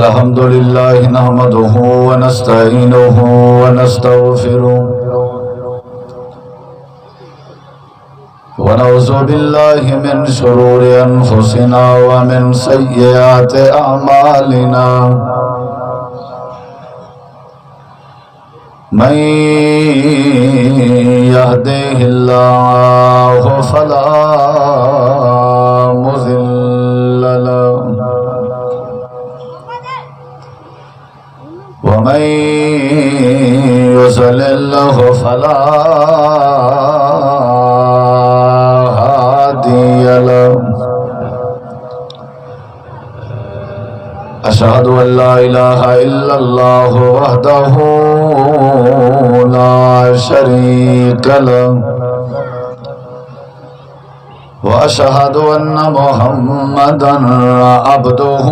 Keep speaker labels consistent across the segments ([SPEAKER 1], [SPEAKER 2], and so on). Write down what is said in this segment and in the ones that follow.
[SPEAKER 1] الحمد لله نحمده ونستعينه ونستغفره ونعوذ بالله من شرور أنفسنا ومن سيئات أعمالنا من يهده الله فلا مضل له ومن يضلل فلا هادي له أشهد أن لا إله إلا الله وحده لا شريك له وأشهد أن محمدا عبده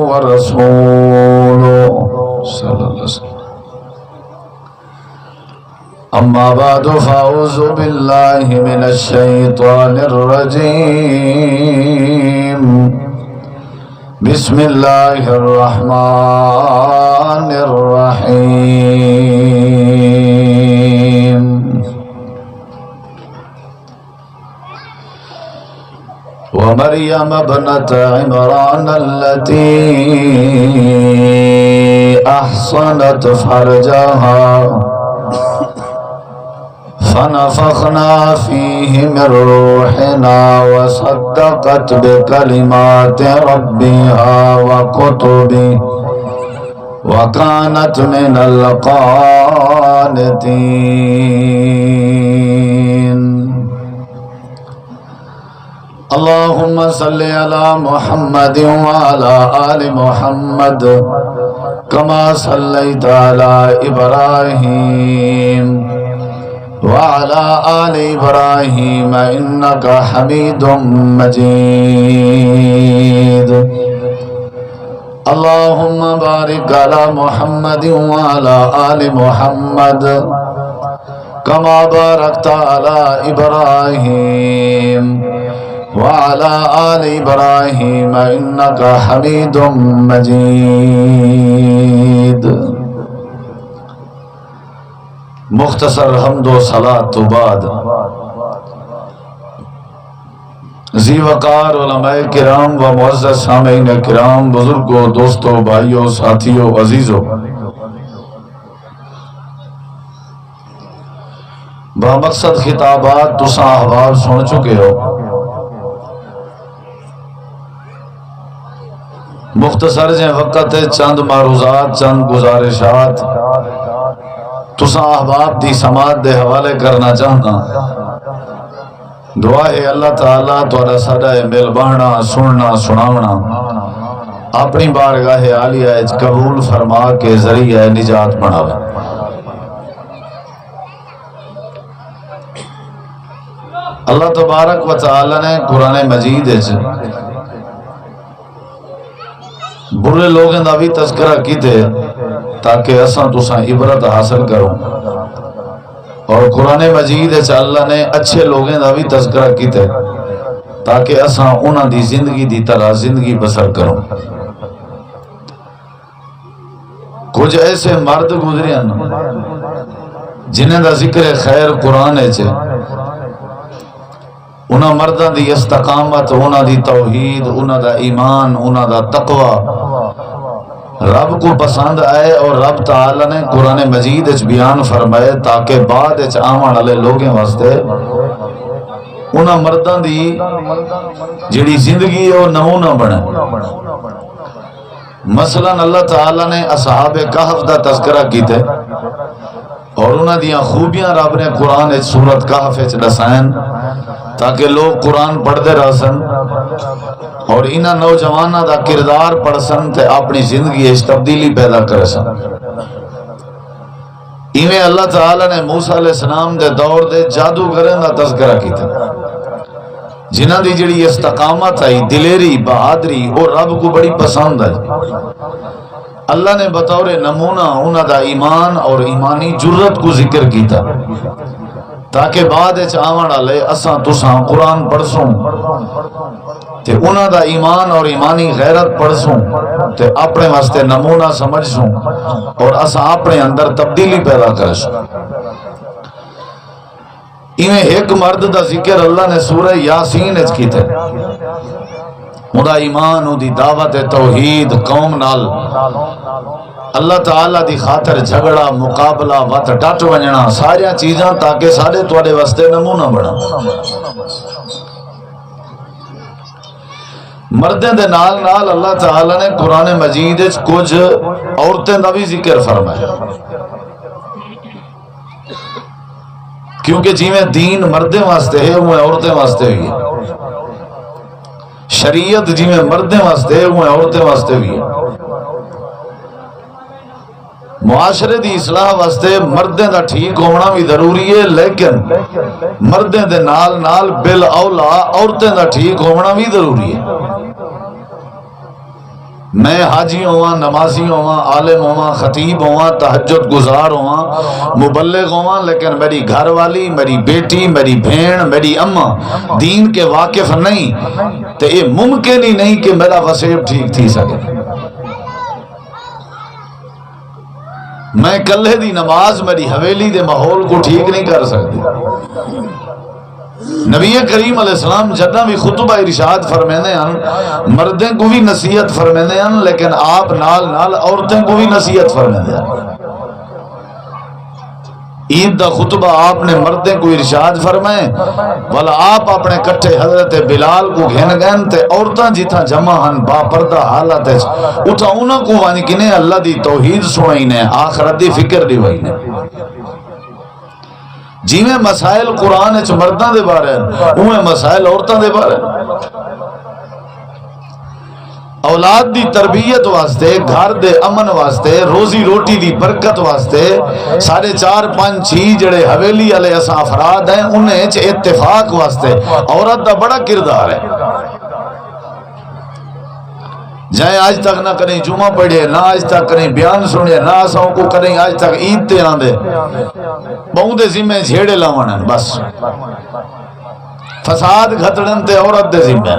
[SPEAKER 1] ورسوله صلى الله عليه وسلم أما بعد فأعوذ بالله من الشيطان الرجيم بسم الله الرحمن الرحيم ومريم ابنة عمران التي أحصنت فرجها فنفخنا فيه من روحنا وصدقت بكلمات ربها وكتبه وكانت من القانتين اللهم صل على محمد وعلى آل محمد كما صليت على إبراهيم وعلى آل إبراهيم إنك حميد مجيد اللهم بارك على محمد وعلى آل محمد كما باركت على إبراهيم وعلى آل إبراهيم إنك حميد مجيد مختصر حمد و صلاة تو بعد ذی وقار علماء کرام و معزز سامعین کرام، بزرگوں، دوستوں، بھائیوں، ساتھیوں، عزیزوں، بامقصد خطابات تساں احوال سن چکے ہو۔ مختصر جیں وقت چند معروضات، چند گزارشات تساں احباب دی سماعت دے حوالے کرنا چاہتا۔ دعا ہے اللہ تعالیٰ تھوڑا ساڈا مل بہنا، سننا، سناونا اپنی بارگاہ عالیہ وچ قبول فرما کے ذریعہ نجات بناوے۔ اللہ تبارک و تعالی نے قرآن مجید وچ برے لوگوں دا بھی تذکرہ کیتے تاکہ اساں تساں عبرت حاصل کرو، اور قرآن مجید اللہ نے اچھے لوگوں دا بھی تذکرہ کیتے تاکہ اساں انہاں دی زندگی دی طرح زندگی بسر کرو۔ کچھ ایسے مرد گزرے ہیں جنہیں دا ذکر خیر قرآن ہے، انہاں مرداں دی استقامت، انہاں دی توحید، انہاں دا ایمان، انہاں دا تقوی رب کو پسند آئے، اور رب تعالی نے قرآن مجید اچ بیان فرمائے تاکہ بعد اچ آمان والے لوگیں واسطے انہاں مرداں دی جڑی زندگی ہے وہ نمونہ بنے۔ مثلا اللہ تعالی نے اصحاب کہف دا تذکرہ کیتے اور انہاں دیاں خوبیاں رب نے قرآن اچ سورت کہف اچ دسائیں تاکہ لوگ قرآن پڑھتے رہ سن اور انہاں نوجواناں دا کردار پڑھ سن تے اپنی زندگی اس تبدیلی پیدا کر سن۔ ایویں اللہ تعالی نے موسیٰ علیہ السلام دے دور دے جادوگروں دا تذکرہ کیتا جنہاں دی جڑی استقامت آئی، دلیری، بہادری اور رب کو بڑی پسند آئی۔ اللہ نے بطور نمونہ انہاں دا ایمان اور ایمانی جرت کو ذکر کیتا تاکہ بعد آون والے اساں تساں قرآن پڑھسوں تے انہاں دا ایمان اور ایمانی غیرت پڑھسوں تے اپنے واسطے نمونہ سمجھسوں اور اسا اپنے اندر تبدیلی پیدا کرسوں۔ انہیں ایک مرد دا ذکر اللہ نے سورہ یاسین اچ کیتے، ادا ایمان دی دعوت توحید قوم نال اللہ تعالیٰ دی خاطر جھگڑا مقابلہ وت ڈٹ ونجنا سارا چیزاں تاکہ سارے تواڈے واسطے نمونہ بنا۔ مردیں دے نال نال اللہ تعالیٰ نے قرآن مجید وچ کچھ عورتیں دا بھی ذکر فرمایا، کیونکہ جیویں دین مردیں واسطے ہے وہ عورتیں واسطے ہوئی ہے، شریعت جیویں مردیں واسطے ہے وہ عورتیں واسطے ہوئی ہے۔ معاشرے دی اصلاح واسطے مردیں دا ٹھیک ہونا بھی ضروری ہے، لیکن مردیں دے نال نال بالاولا عورتیں دا ٹھیک ہونا بھی ضروری ہے۔ میں حاجی ہوا، نمازی ہوا، عالم ہوا، خطیب ہوا، تہجد گزار ہوا، مبلغ ہوا، لیکن میری گھر والی، میری بیٹی، میری بہن، میری اماں دین کے واقف نہیں تو یہ ممکن ہی نہیں کہ میرا وسیب ٹھیک تھی سکے۔ میں کلے دی نماز میری حویلی دے ماحول کو ٹھیک نہیں کر سکتی۔ نبی کریم علیہ السلام جدہ بھی خطبہ ارشاد فرمینے ہیں، مردیں کو بھی نصیحت فرمینے ہیں، لیکن آپ نال نال عورتیں کو بھی نصیحت فرمینے ہیں۔ عید دا خطبہ آپ نے مردیں کو ارشاد فرمائے، والا آپ اپنے کٹھے حضرت بلال کو گھن گئن تے عورتاں جتھا جمع ہن با پردہ حالت ہے اٹھا انہاں کو وانی کنے اللہ دی توحید سنائینے، آخرت دی فکر دی وائینے۔ جیویں مسائل قرآن اچ مرداں دے بارے اوہیں مسائل عورتاں دے بارے۔ اولاد دی تربیت واسطے، گھر دے امن واسطے، روزی روٹی دی برکت واسطے 4.5-6 جڑے حویلی والے اساں افراد ہیں انہیں اچ اتفاق واسطے عورت دا بڑا کردار ہے۔ جائیں آج تک نہ کریں جمعہ پڑھے، نہ آج تک کریں بیان سنے، نہ اساں کو کریں آج تک عید تے آندے، بہوں دے ذمہ جھیڑے لاوݨن، بس فساد گھتڑن تے عورت دے ذمہ۔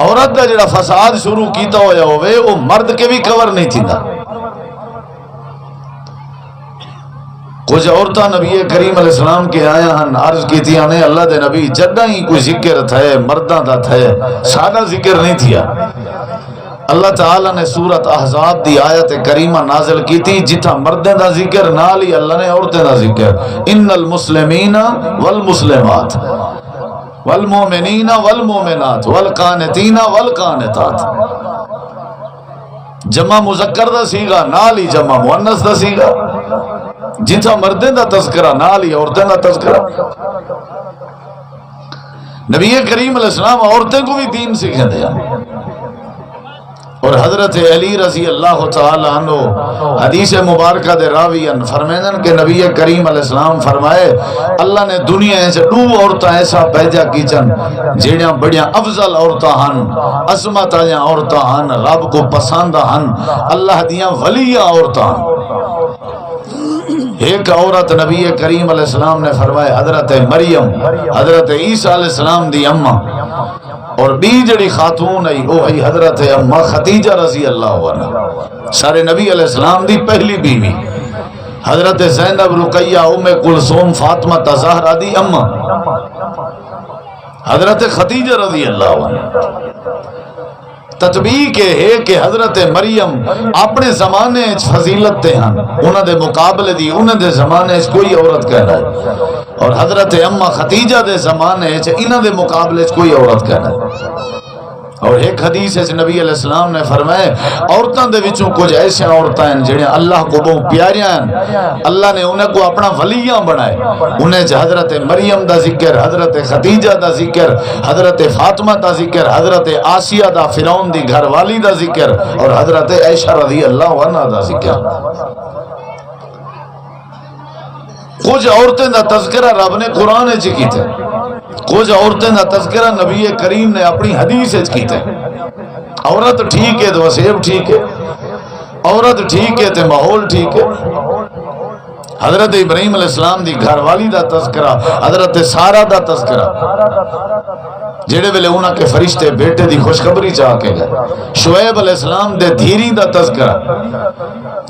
[SPEAKER 1] عورت دا جڑا فساد شروع کیتا ہویا ہوئے وہ مرد کے بھی کور نہیں تھیندا۔ کچھ عورتاں نبی کریم علیہ السلام کے آیا ہن عرض کیتی نے اللہ دے نبی جدہ ہی کوئی ذکر تھے مرداں دا تھے سادہ ذکر نہیں تھیا۔ اللہ تعالیٰ نے سورت احزاب دی آیت کریمہ نازل کی تھی جتھا مردیں دا ذکر نال ہی اللہ نے عورتیں دا ذکر، ان المسلمین والمسلمات والمومنین والمومنات والقانتین والقانتات۔ جمع مذکر دا سیگا نال ہی جمع مؤنث دا سیگا، جتھا مردیں دا تذکرہ نال ہی عورتیں دا تذکرہ۔ نبی کریم علیہ السلام عورتیں کو بھی دین سکھیں دیا، اور حضرت علی رضی اللہ تعالی عنہ حدیث مبارکہ دے راویان فرمائن کہ نبی کریم علیہ السلام فرمائے اللہ نے دنیا سے 2 عورتاں ایسا پیدا کیچن جیڑیاں بڑیاں افضل عورتاں ہن، عظمت آیاں عورتاں ہن، رب کو پسند ہن، اللہ دیاں ولیاں عورتاں ہن۔ ایک عورت نبی کریم علیہ السلام نے فرمائے حضرت مریم، حضرت عیسیٰ علیہ السلام دی اماں، اور بی جڑی خاتون ہے وہ ہے حضرت اماں خدیجہ رضی اللہ عنہ، سارے نبی علیہ السلام دی پہلی بیوی، حضرت زینب رقیہ ام کلثوم فاطمہ زہرا دی اماں، حضرت خدیجہ رضی اللہ عنہ۔ تطبیق ہے کہ حضرت مریم اپنے زمانے فضیلت تے ہن، انہاں دے مقابلے دی انہاں دے زمانے کوئی عورت کہنا ہے، اور حضرت اماں خدیجہ دے زمانے انہاں دے مقابلے کوئی عورت کہنا ہے۔ اور ایک حدیث ہے نبی علیہ السلام نے فرمائے عورتاں دے وچوں کچھ ایسے عورتاں ہیں جڑے اللہ کو بہت پیاریاں ہیں، اللہ نے انہیں کو اپنا ولیاں بنائے، انہیں حضرت مریم دا ذکر، حضرت خدیجہ دا ذکر، حضرت فاطمہ دا ذکر، حضرت آسیہ دا فرعون دی گھر والی دا ذکر، اور حضرت عائشہ رضی اللہ عنہ دا ذکر۔ کچھ عورتیں دا تذکرہ رب نے قرآن وچ کیتا، کچھ عورتیں دا تذکرہ نبی کریم نے اپنی حدیث وچ کیتا۔ عورت ٹھیک ہے تو وسیب ٹھیک ہے، عورت ٹھیک ہے تو ماحول ٹھیک ہے۔ حضرت ابراہیم علیہ السلام دی گھر والی دا تذکرہ، حضرت سارہ دا تذکرہ، جڑے ویلے انہاں کے فرشتے بیٹے دی خوشخبری چاہ کے گئے، شعیب علیہ السلام دے دھیری دا تذکرہ،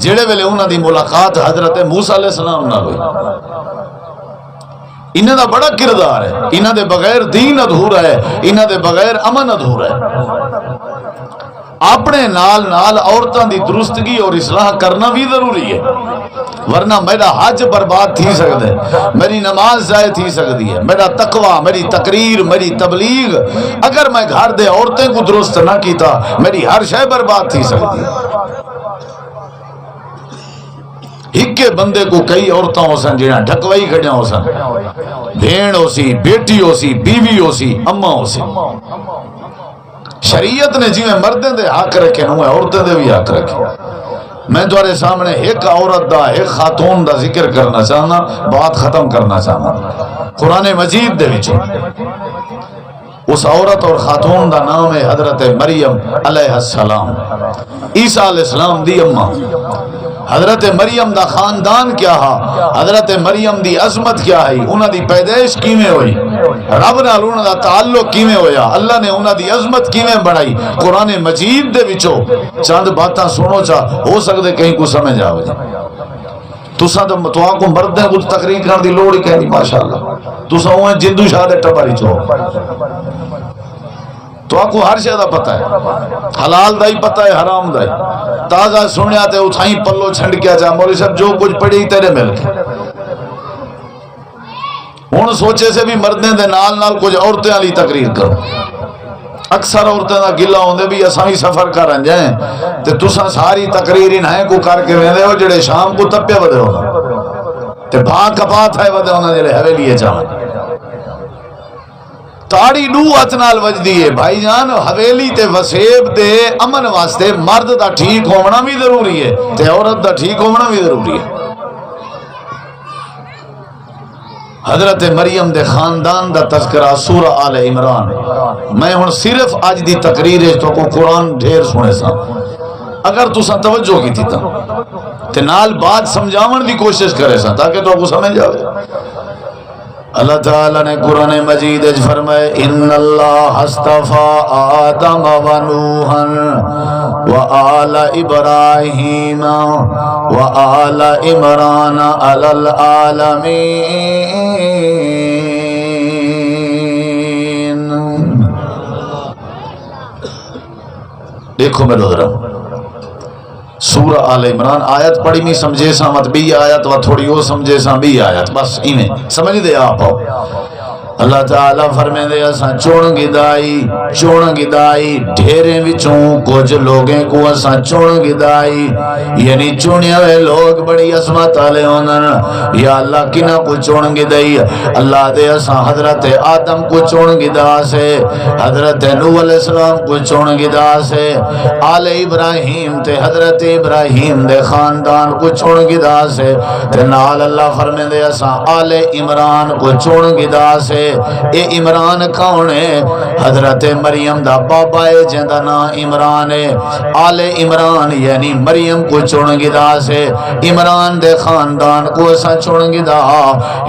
[SPEAKER 1] جڑے ویلے انہاں دی ملاقات حضرت موسیٰ علیہ السلام نہ ہوئی۔ انہاں دا بڑا کردار ہے، انہاں دے بغیر دین ادھورا ہے، انہاں دے بغیر امن ادھورا ہے۔ اپنے نال نال عورتاں دی درستگی اور اصلاح کرنا بھی ضروری ہے، ورنہ میرا حج برباد تھی سکتا ہے، میری نماز ضائع تھی سکتی ہے، میرا تقوی، میری تقریر، میری تبلیغ، اگر میں گھر دے عورتیں کو درست نہ کیتا میری ہر شے برباد تھی سکتی ہے۔ ہکے بندے کو کئی عورتاں ہو سن جہاں ڈھکوائی کھڑیاں ہو سن، بھیڑ ہو سی، بیٹی ہو سی، بیوی ہو سی، اماں ہو سی۔ شریعت نے جی میں مردیں دے حق رکھے نوں عورتیں دے بھی حق رکھے۔ میں تمہارے سامنے ایک عورت دا، ایک خاتون دا ذکر کرنا چاہنا، بات ختم کرنا چاہنا۔ قرآن مجید دے وچوں اس عورت اور خاتون دا نام ہے حضرت مریم علیہ السلام، عیسیٰ علیہ السلام دی اماں۔ حضرت مریم دا خاندان کیا ہے، حضرت مریم دی عظمت کیا ہے، انہاں دی پیدائش کیویں ہوئی، رب نال انہاں دا تعلق کیویں ہویا، اللہ نے انہاں دی عظمت کیویں بڑھائی۔ قرآن مجید دے وچوں چند باتاں سنو چا، ہو سکدے کہیں کو سمجھ آوے۔ تساں تو کو مردیں کچھ تقریر کرن دی لوڑ ہی کہیں ماشاءاللہ، تساں اویں جندو شاہ دے ٹباری چو، تو آپ کو ہر شے دا پتہ ہے، حلال دا ہی پتہ ہے، حرام دا ہی۔ تازہ سنیا تے اٹھائیں پلو چھنڈ کیا جا، مولوی صاحب جو کچھ پڑھی تیرے مل کے۔ ہن سوچے سے بھی مردیں دے نال نال کچھ عورتیں والی تقریر کرو۔ اکثر عورتیں دا گلا ہوندے بھی اساں ہی سفر کرن جائیں تے تساں ساری تقریر انہیں کو کر کے ویندے ہو جڑے شام کو تپے ودے ہو تے بھا کپا تھے ودے ہونا جڑے حویلی جاون۔ تاڑی دو ہتھ نال وجدی ہے بھائی جان، حویلی تے وسیب دے امن واسطے مرد دا ٹھیک ہونا بھی ضروری ہے تے عورت دا ٹھیک ہونا بھی ضروری ہے۔ حضرت مریم دے خاندان دا تذکرہ سورہ آل عمران۔ میں ہن صرف آج دی تقریر تو کو قرآن ڈھیر سنے سا، اگر تساں توجہ کی تھی تے نال بات سمجھاون دی کوشش کرے سا تاکہ تو کو سمجھ آوے۔ اللہ تعالیٰ نے قرآن مجید اج فرمائے ان اللہ اصطفى آدم و نوحا و آل ابراہیم و آل عمران علی العالمین۔ دیکھو میرے حضرات، سورہ آل عمران آیت پڑھی نہیں سمجھے سا مت بھی آیت و تھوڑی ہو سمجھے سا بھی آیت، بس انہیں سمجھ دے آپ آؤ۔ اللہ تعالیٰ فرمائے دے اساں چون گدائی ڈھیرے وچوں کچھ لوگیں کو اساں چون گدائی، یعنی چونے ہوئے لوگ بڑی عظمت والے ہونن۔ یا اللہ کنہ کو چون گدائی، اللہ دے اساں حضرت آدم کو چون گدا سے، حضرت نوح علیہ السلام کو چون گدا سے، آل ابراہیم تے حضرت ابراہیم دے خاندان کو چون گدا سے، تے نال اللہ فرمائے دے اساں آل عمران کو چون گدا سے۔ اے عمران کون ہے؟ حضرت مریم دا بابا ہے جندہ نا عمران ہے۔ آل عمران یعنی مریم کو چونگدا سے، عمران دے خاندان کو ایسا چونگدا۔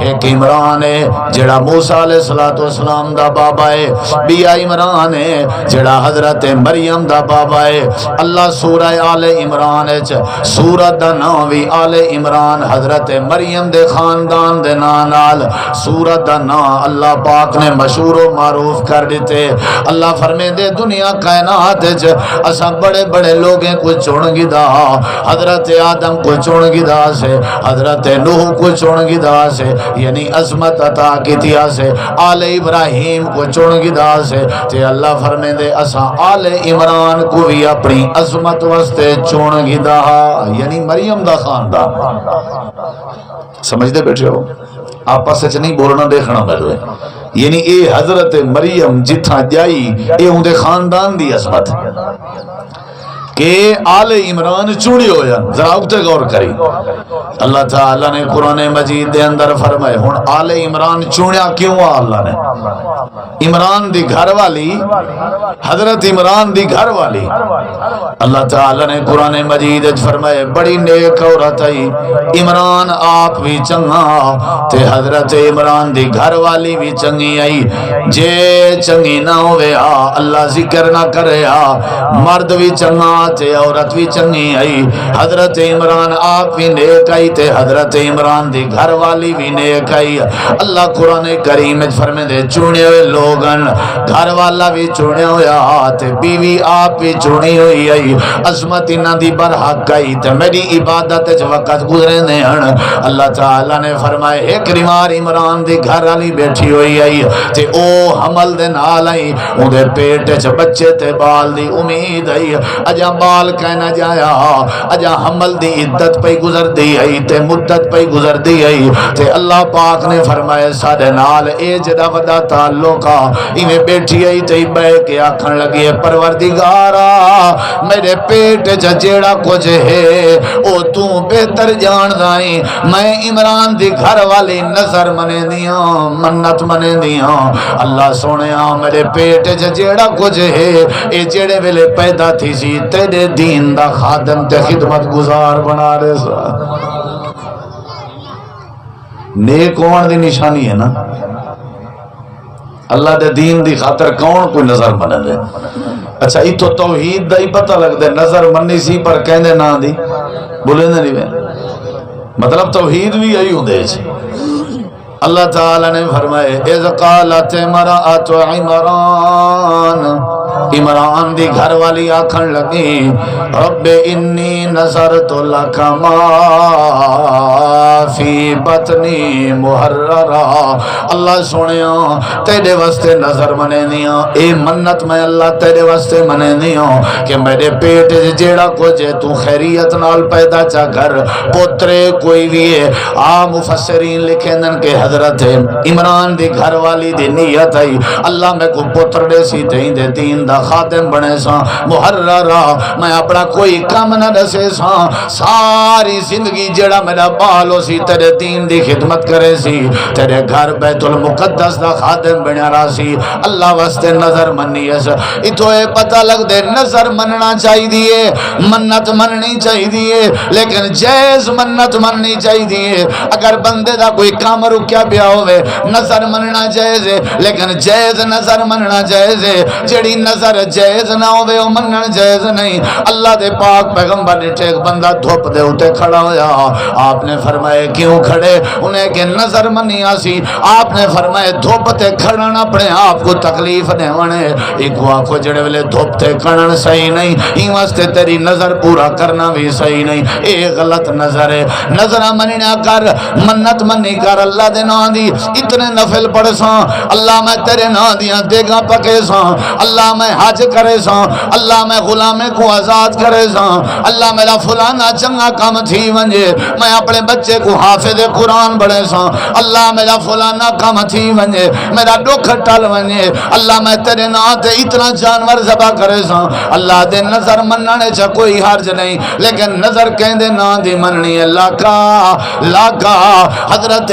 [SPEAKER 1] ایک عمران ہے جڑا موسیٰ علیہ السلام دا بابا ہے، بیا عمران ہے جڑا حضرت مریم دا بابا ہے۔ اللہ سورہ آل عمران ہے، سورت دا نام بھی آل عمران، حضرت مریم دے خاندان دے نال سورت دا نام اللہ پاک نے مشہور و معروف کر دیتے۔ اللہ فرمے دے دنیا کائنات اساں بڑے بڑے لوگیں کو چونگی دا، حضرت آدم کو چونگی دا سے، حضرت نوح کو چونگی دا سے، یعنی عظمت عطا کی تیا سے، آل ابراہیم کو چونگی دا سے، تے اللہ فرمے دے اساں آل عمران کو بھی اپنی عظمت واسطے چونگی دا، یعنی مریم دا خاندان۔ سمجھ دے بیٹھے ہو؟ آپس سے نہیں بولنا دیکھنا پہلے، یعنی اے حضرت مریم جتھا جائی اے ان دے خاندان دی عظمت۔ کہ آل عمران چوڑی ہو جان، ذرا اکتے غور کری۔ اللہ تعالیٰ نے قرآن مجید دے اندر فرمائے ہون آل عمران چوڑیا کیوں اللہ نے؟ عمران دی گھر والی، حضرت عمران دی گھر والی، اللہ تعالیٰ نے قرآن مجید فرمائے بڑی نیک عورت آئی، عمران آپ بھی چنگا تے حضرت عمران دی گھر والی بھی چنگی آئی، جے چنگی نہ ہوئے اللہ ذکر نہ کرے مرد بھی چنگا تے عورت بھی چنگی آئی، حضرت عمران آپ بھی نیک آئی تے حضرت عمران دی گھر والی بھی نیک آئی۔ اللہ قرآن کریم فرمے دے چونے ہوئے لوگن، گھر والا بھی چونے ہویا تے بیوی آپ بھی چونی ہوئی آئی، عظمت انہ دی برحق آئی تے میری عبادت جو وقت گزرے دے ہن۔ اللہ تعالیٰ نے فرمائے ایک ریمار عمران دی گھر والی بیٹھی ہوئی آئی تے او حمل دے نال آئی، اندھے پیٹ چ بچے تے بال دی امید آئی، اجا بال کہنا جایا اجا حمل دی عدت پہ گزر دی آئی تے مدت پہ گزر دی آئی تے اللہ پاک نے فرمائے سارے نال اے جدا ودا تعلقہ ایمیں بیٹھی آئی تے بے کے آکھن لگی ہے پروردگارا میرے پیٹ جیڑا کچھ ہے او تو بہتر جان دائیں، میں عمران دی گھر والی نظر منے دیاں منت منے دیاں، اللہ سونیا میرے پیٹ جیڑا کچھ ہے اے جیڑے ویلے پیدا تھی سی تیرے دین دا خادم تے خدمت گزار بنا رہے سا۔ نیک ہون دی نشانی ہے نا، اللہ دے دین دی خاطر کون کوئی نظر بنے دے۔ اچھا یہ تو توحید دا ہی پتہ لگ دے، نظر منی سی پر کہندے نا دی بولے نہیں بھی، مطلب توحید بھی یہی ہوں دے چھ۔ اللہ تعالیٰ نے فرمائے اذ قالت امرأۃ عمران، عمران دی گھر والی آکھن لگی رب انی نظرت لک ما فی بطنی محررا، اللہ سنیا تیرے واسطے نظر منے دیاں، اے منت میں اللہ تیرے واسطے منے دیاں کہ میرے پیٹ جیڑا کچھ تو خیریت نال پیدا چا کر پوترے کوئی بھی ہے۔ مفسرین لکھیں دن کہ حضرت عمران دی گھر والی دی نیت آئی اللہ میں کو پتر دے سی دیں دے دین دا خادم بنے سا محررہ، میں اپنا کوئی کام نہ رسے سا، ساری زندگی جڑا میرا بالو سی تیرے دین دی خدمت کرے سی، تیرے گھر بیت المقدس دا خادم بنیا رہا سی، اللہ واسطے نظر منی ہے سا۔ اتو اے پتہ لگ دے نظر مننا چاہی دیئے، منت مننی چاہی دیئے، لیکن جائز منت مننی چاہی دیئے۔ اگر بندے دا کوئی کام رکیا پیا ہوئے نظر مننا جائز ہے، لیکن جائز نظر مننا جائز ہے، جڑی نظر جائز نہ ہوئے وہ منن جائز نہیں۔ اللہ دے پاک پیغمبر نے ایک بندہ دھوپ دے ہوتے کھڑا ہویا، آپ نے فرمائے کیوں کھڑے؟ انہیں کہ نظر منی آسی۔ آپ نے فرمائے دھوپ تے کھڑنا اپنے آپ کو تکلیف نہیں ہونے، ایک کو جڑے والے دھوپ تے کھڑن صحیح نہیں، ہی واسطے تیری نظر پورا کرنا بھی صحیح نہیں، اے غلط نظر ہے۔ نظرہ منی نہ کر، منت منی کر، اللہ دے نا دی اتنے نفل پڑھ ساں، اللہ میں تیرے نا دیاں دیگاں پکے ساں، اللہ میں حج کرے ساں، اللہ میں غلامے کو آزاد کرے ساں، اللہ میرا فلانا چنگا کام تھی ونجے، میں اپنے بچے کو حافظ قرآن بڑھے ساں، اللہ میرا فلانا کام تھی ونجے، میرا دکھ ٹل ونجے، اللہ میں تیرے نا تے اتنا جانور ذبح کرے ساں۔ اللہ دے نظر مننے چا کوئی حرج نہیں، لیکن نظر کہندے نا دی مننی ہے لاکا لاکا۔ حضرت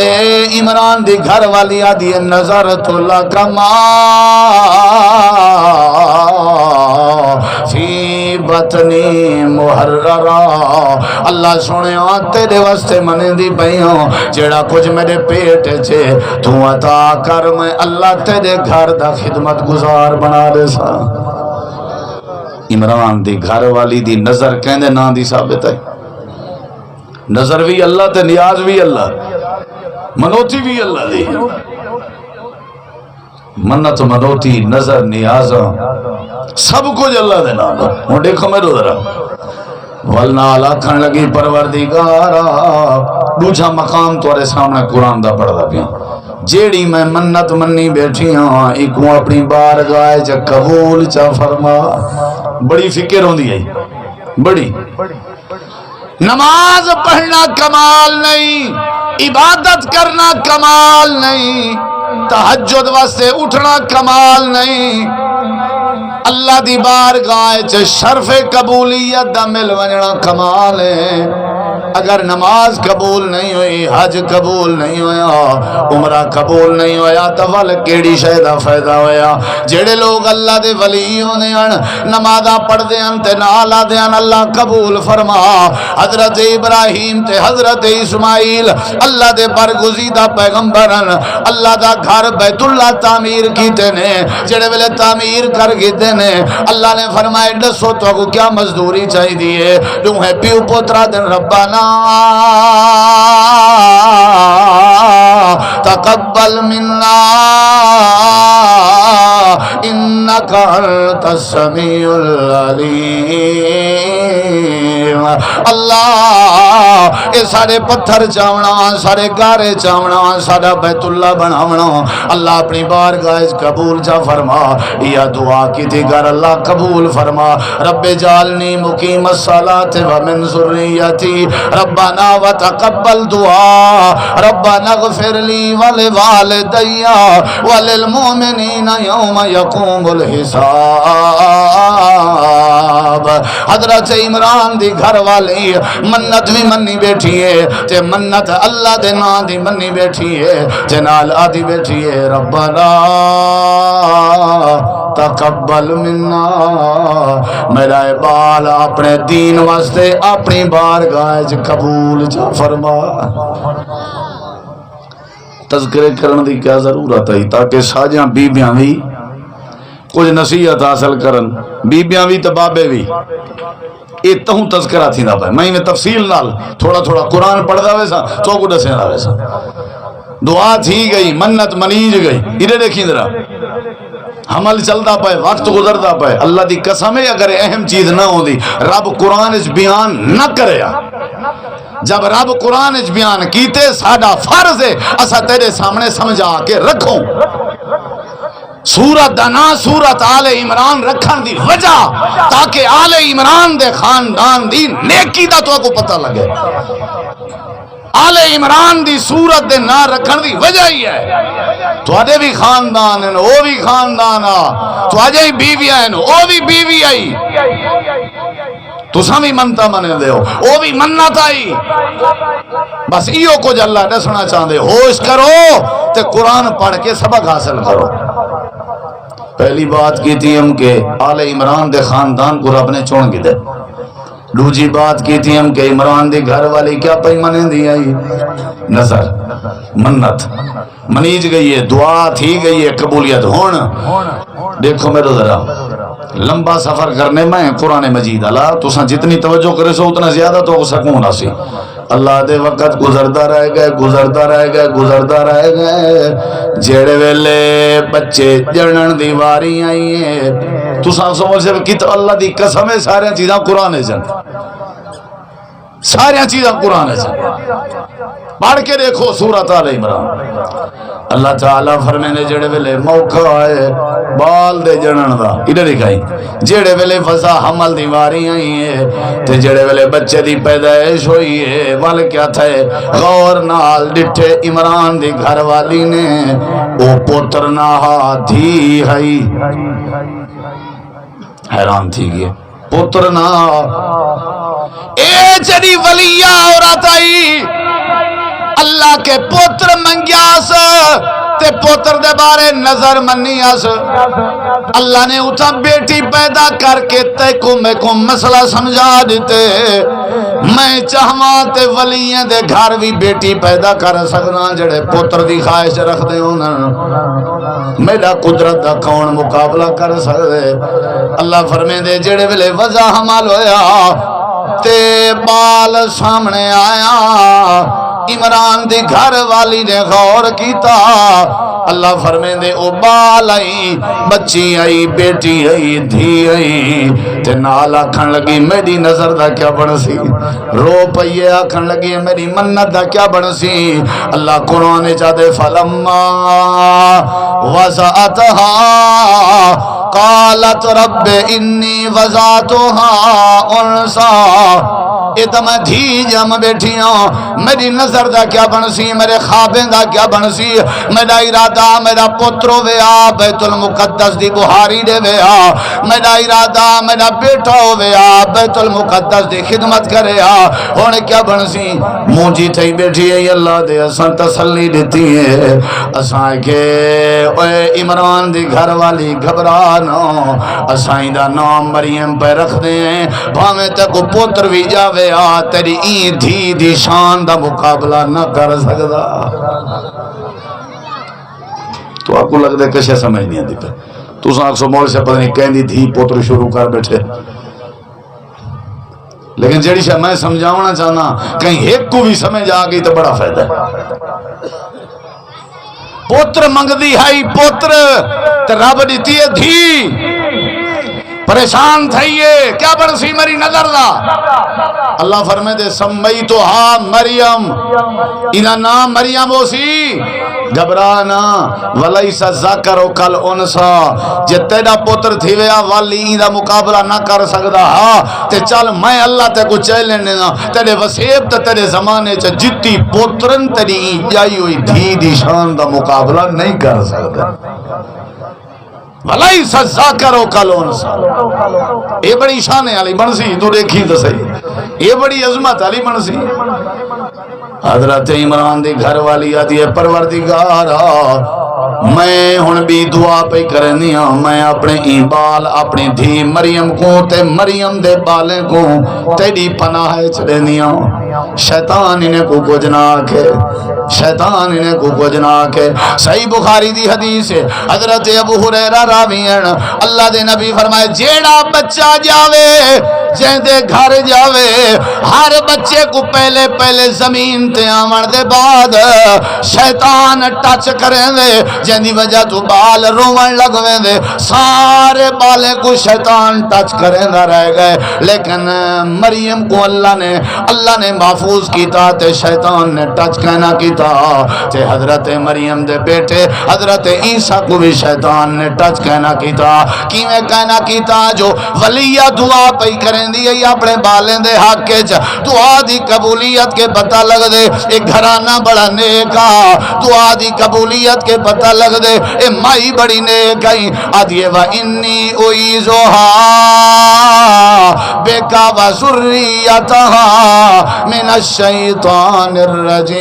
[SPEAKER 1] عمران دی گھر والی آدھی نظر تو لاکا ما فی بطنی محررہ، اللہ سنے تیرے واسطے منے دی بھائیوں جیڑا کچھ میرے پیٹ چھے تو عطا کر، میں اللہ تیرے گھر دا خدمت گزار بنا دے سا۔ عمران دی گھر والی دی نظر کہندے نا دی ثابت ہے، نظر بھی اللہ تے نیاز بھی اللہ، منوتی بھی اللہ دی، منت منوتی نظر نیاز سب کچھ اللہ دے نام۔ ہوں دیکھو میرے ذرا والنال آکھن لگی پروردگارا دوجا مقام تورے سامنے قرآن دا پڑھدا پیا، جیڑی میں منت منی بیٹھی ہاں ایکوں اپنی بارگاہ چا قبول چا فرما۔ بڑی فکر ہوندی ہے، بڑی نماز پڑھنا کمال نہیں، عبادت کرنا کمال نہیں، تہجد واسطے اٹھنا کمال نہیں، اللہ دی بارگاہ چ شرف قبولیت دا مل ونجنا کمال ہے اگر نماز قبول نہیں ہوئی حج قبول نہیں ہویا عمرہ قبول نہیں ہویا تو ول کیڑی شے دا فائدہ ہویا جڑے لوگ اللہ دے ولی ہوندے ہن نمازاں پڑھدے ہن تے نال آدے ہن اللہ قبول فرما حضرت ابراہیم تے حضرت اسماعیل اللہ دے برگزیدہ پیغمبر ہن اللہ دا گھر بیت اللہ تعمیر کیتے نے جڑے ویلے تعمیر کر کیتے نے اللہ نے فرمایا دسو تو کو کیا مزدوری چاہی دیئے دوہے پیو پوترا دن ربنا تقبل منا انک انت السمیع العلیم اللہ اے سارے پتھر چاونا سارے گارے چاونا سارا بیت اللہ بناونا اللہ اپنی بارگاہ قبول جا فرما یا دعا کی تھی گر اللہ قبول فرما رب جعلنی مقیم الصلاة ومن ذریتی ربنا وتقبل دعا ربنا اغفر لی ولوالدی وللمؤمنین یوم یقوم الحساب حضرت عمران دی گھر والی منت بھی منی بیٹھی ہے تے منت اللہ دے نا دی منی بیٹھی ہے تے نال آدھی بیٹھی ہے ربنا تقبل منا میرا بال اپنے دین واسطے اپنی بارگاہ قبول جا فرما تذکرے کرن دی کیا ضرورت ہے تاکہ ساجاں بیبیاں بھی کچھ نصیحت حاصل کرن بیبیاں بھی تو بابے بھی یہ تہوں تذکرہ تھی نہ پائے میں تفصیل نال تھوڑا تھوڑا قرآن پڑھ دا ویسا تو کو دسے نہ ویسا دعا تھی گئی منت منیج گئی ادھے دیکھیں ذرا حمل چلتا پائے وقت گزرتا پائے اللہ دی قسم ہے اگر اہم چیز نہ ہوندی رب قرآن اس بیان نہ کرے جب رب قرآن اس بیان کیتے ساڈا فرض ہے اسا تیرے سامنے سمجھا کے رکھوں سورت دنا سورت آل عمران رکھن دی وجہ تاکہ آل عمران دے خاندان دی نیکی دا تو کو پتہ لگے آل عمران دی سورت دے نا رکھن دی وجہ ہی ہے تو آجے بھی خاندان ہیں وہ بھی خاندان تو آجے بھی بیوی ہیں وہ بھی بیوی آئی تو سامی منتا منے دے ہو وہ بھی منت آئی بس ایو کو اللہ دسنا چاہتے ہوش کرو تے قرآن پڑھ کے سبق حاصل کرو پہلی بات کی تھی ہم کہ آل عمران دے خاندان کو رب نے چون کی دے دوسری بات کی تھی ہم کہ عمران دی گھر والی کیا پیمانے دی آئی نظر منت منیج گئی ہے دعا تھی گئی ہے قبولیت ہون دیکھو میرے ذرا لمبا سفر کرنے میں قرآن مجید اللہ تو سن جتنی توجہ کرے سو اتنا زیادہ تو سکون آسی اللہ دے وقت گزرتا رہ گئے جیڑے ویلے بچے جنن دیواری آئی ہیں تو سن سمجھ سے کہ اللہ دی قسم ہے سارے چیزاں قرآن ہے جن سارے چیزاں قرآن ہے جن پڑھ کے دیکھو سورۃ آل عمران اللہ تعالیٰ فرمینے جڑے ویلے موقع آئے بال دے جنن دا ادھر دکھائی جڑے ویلے فضا حمل دیواری آئی ہے تے جڑے ویلے بچے دی پیدائش ہوئی ہے وال کیا تھے غور نال ڈٹھے عمران دی گھر والی نے او پوتر نہا دھی ہائی حیران تھی گئے پوتر نہا اے جڑی ولیہ عورت آئی اللہ کے پوتر منگیاس تے پوتر دے بارے نظر منیاس اللہ نے اتھا بیٹی پیدا کر کے تے کو میں کو مسئلہ سمجھا دیتے میں چاہواں تے ولییں دے گھر بھی بیٹی پیدا کر سکنا جڑے پوتر دی خواہش رکھ دے ہونا میرا قدرت دا کون مقابلہ کر سکتے اللہ فرمے دے جڑے ویلے وضع حمل ہویا تے بال سامنے آیا عمران دی گھر والی نے غور کیتا اللہ فرمین دے او بال آئی بچی آئی بیٹی آئی دھی آئی تے نال آکھن لگی میری نظر دا کیا بن سی رو پئیے آکھن لگی میری منت دا کیا بن سی اللہ قرآن چاہتے فلما وضعتها قالت رب انی وضعتها انسا، یہ تو میں دھی جم بیٹھی ہوں، میری نظر دا کیا بنسی، میرے خوابیں دا کیا بنسی، میرا ارادہ میرا پتر ہویا بیت المقدس دی بہاری دے ویا، میرا ارادہ میرا بیٹا ہویا بیت المقدس دی خدمت کرے ہونے کیا بنسی، مونجی تھی بیٹھی ہے اللہ دے اساں تسلی دیتی ہے اساں کے اے عمران دی گھر والی گھبرانا، اساں دا نام مریم پہ رکھ دیں بھامے تک پتر بھی جاوے تیری این دھی دی شان دا مقابلہ نہ کر سکتا۔ تو آپ کو لگ دے کشے سمجھ نہیں آتی پہ تو ساکھ سو مول سے پتہ نہیں کہیں دی دھی پتر شروع کر بیٹھے، لیکن جڑی شاہ میں سمجھاونا چاہنا کہیں ایک کو بھی سمجھ آگئی تو بڑا فائدہ ہے۔ پتر منگ دی ہائی پتر تے رب دیتی ہے دھی، پریشان تھائیے کیا بنسی میری نظر دا، اللہ فرمائے دے سمیتوہا مریم، انہا نام مریم ہو سی، گھبرانا ولیس ذکر کل انسا، جے تیرا پتر تھی ویا والی ایندہ مقابلہ نہ کر سکتا تے چل میں اللہ تے کو چیلن دینا، تیرے وسیب تے تیرے زمانے چا جتی پترن تیری جائی ہوئی دھی دی شان دا مقابلہ نہیں کر سکتا۔ ولیس ذکر کل انسا، یہ بڑی شان علی بنسی، تو دیکھی تو صحیح، یہ بڑی عظمت علی بنسی۔ حضرت عمران دی گھر والی آتی ہے پروردگارا میں ہن بھی دعا پہ کرنی ہوں، میں اپنے این بال اپنی دھی مریم کو تے مریم دے بالیں کو تیری پناہ چلنی ہوں، شیطان انہیں کو کچھ نہ آکے، شیطان انہیں کو کچھ نہ آکے۔ صحیح بخاری دی حدیث ہے، حضرت ابو ہریرہ راوی ہیں، اللہ دے نبی فرمائے جیڑا بچہ جاوے جہندے گھر جاوے ہر بچے کو پہلے پہلے زمین تے آمن دے بعد شیطان ٹچ کریں دے، جہندی وجہ تو بال رومن لگویں دے، سارے بالیں کو شیطان ٹچ کریں دا رہ گئے، لیکن مریم کو اللہ نے محفوظ کیتا تے شیطان نے ٹچ کہنا کیتا تے حضرت مریم دے بیٹے حضرت عیسیٰ کو بھی شیطان نے ٹچ کہنا کیتا، کیویں کہنا کیتا جو ولیہ دعا پہ کریں دی اپنے بالیں دے حق کے دعا دی قبولیت کے پتہ لگ دے، ایک گھرانہ بڑا نیکا دعا دی قبولیت کے پتہ لگ دے، اے مائی بڑی نیکائی آدھیے وَإِنِّي أُعِيذُهَا بِكَ وَذُرِّيَّتَهَا مِنَ الشَّيْطَانِ الرَّجِيمِ،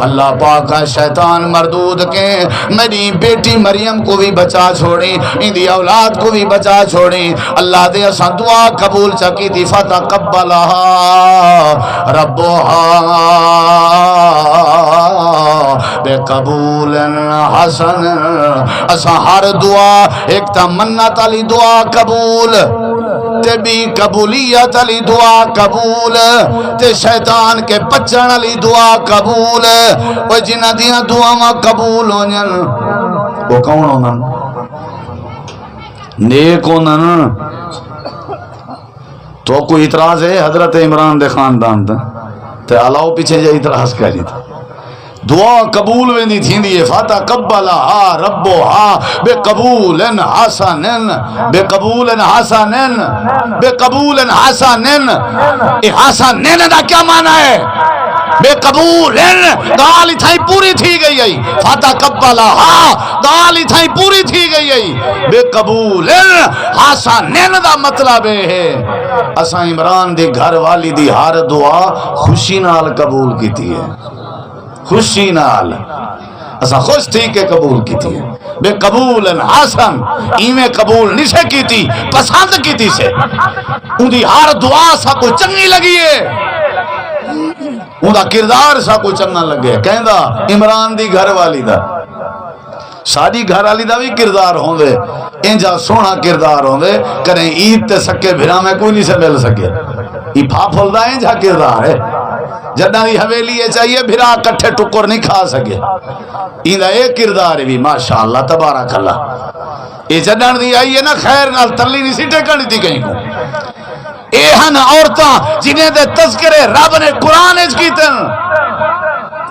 [SPEAKER 1] اللہ پاک کا شیطان مردود کے میری بیٹی مریم کو بھی بچا چھوڑی، اندھی اولاد کو بھی بچا چھوڑی، اللہ دے اساں دعا قبول چکی تھی فتقبلها ربها بقبول حسن، اساں ہر دعا ایک تا منت علی دعا قبول تے بھی قبولیت علی دعا قبول تے شیطان کے بچن علی دعا قبول، وہ جنہ دیاں دعا قبول ہو جن وہ کون ہونا نیک ہونا نا۔ تو کوئی اعتراض ہے حضرت عمران دے خاندان دا تے علاوہ پیچھے جا اعتراض کری تھا، دعا قبول ویندی تھیندی ہے فتقبلها ربها بقبول حسن بقبول حسن بقبول حسن، اے حسن دا کیا معنی ہے؟ بے قبول دال تھائی پوری تھی گئی ہے، فتقبلها دال تھائی پوری تھی گئی ہے، بے قبول حسن دا مطلب ہے اساں عمران دی گھر والی دی ہر دعا خوشی نال قبول کیتی ہے، خوشی نال اساں خوش تھی کہ قبول کیتی ہے، بے قبول حسن ایویں قبول نہیں سے کیتی پسند کیتی سے، ان دی ہر دعا سا کو چنگی لگی ہے، ان دا کردار سا کو چنگا لگے، کہندا عمران دی گھر والی دا ساری گھر والی دا بھی کردار ہوں دے انجا سونا کردار ہوں دے کریں عید تے سکے بھرا میں کوئی نہیں سے مل سکے، یہ پھاپھل دا انجا کردار ہے، جدہ دی حویلی ہے چاہیے بھرا کٹھے ٹکر نہیں کھا سکے، ایندہ ایک کردار ہے بھی ماشاءاللہ تبارک اللہ، یہ جدہ دی آئیے نا خیر نال تلی نہیں سی ٹیکانی تھی کہیں کو، اے ہن عورتاں جنہیں دے تذکرے رب نے قرآن اچ کیتے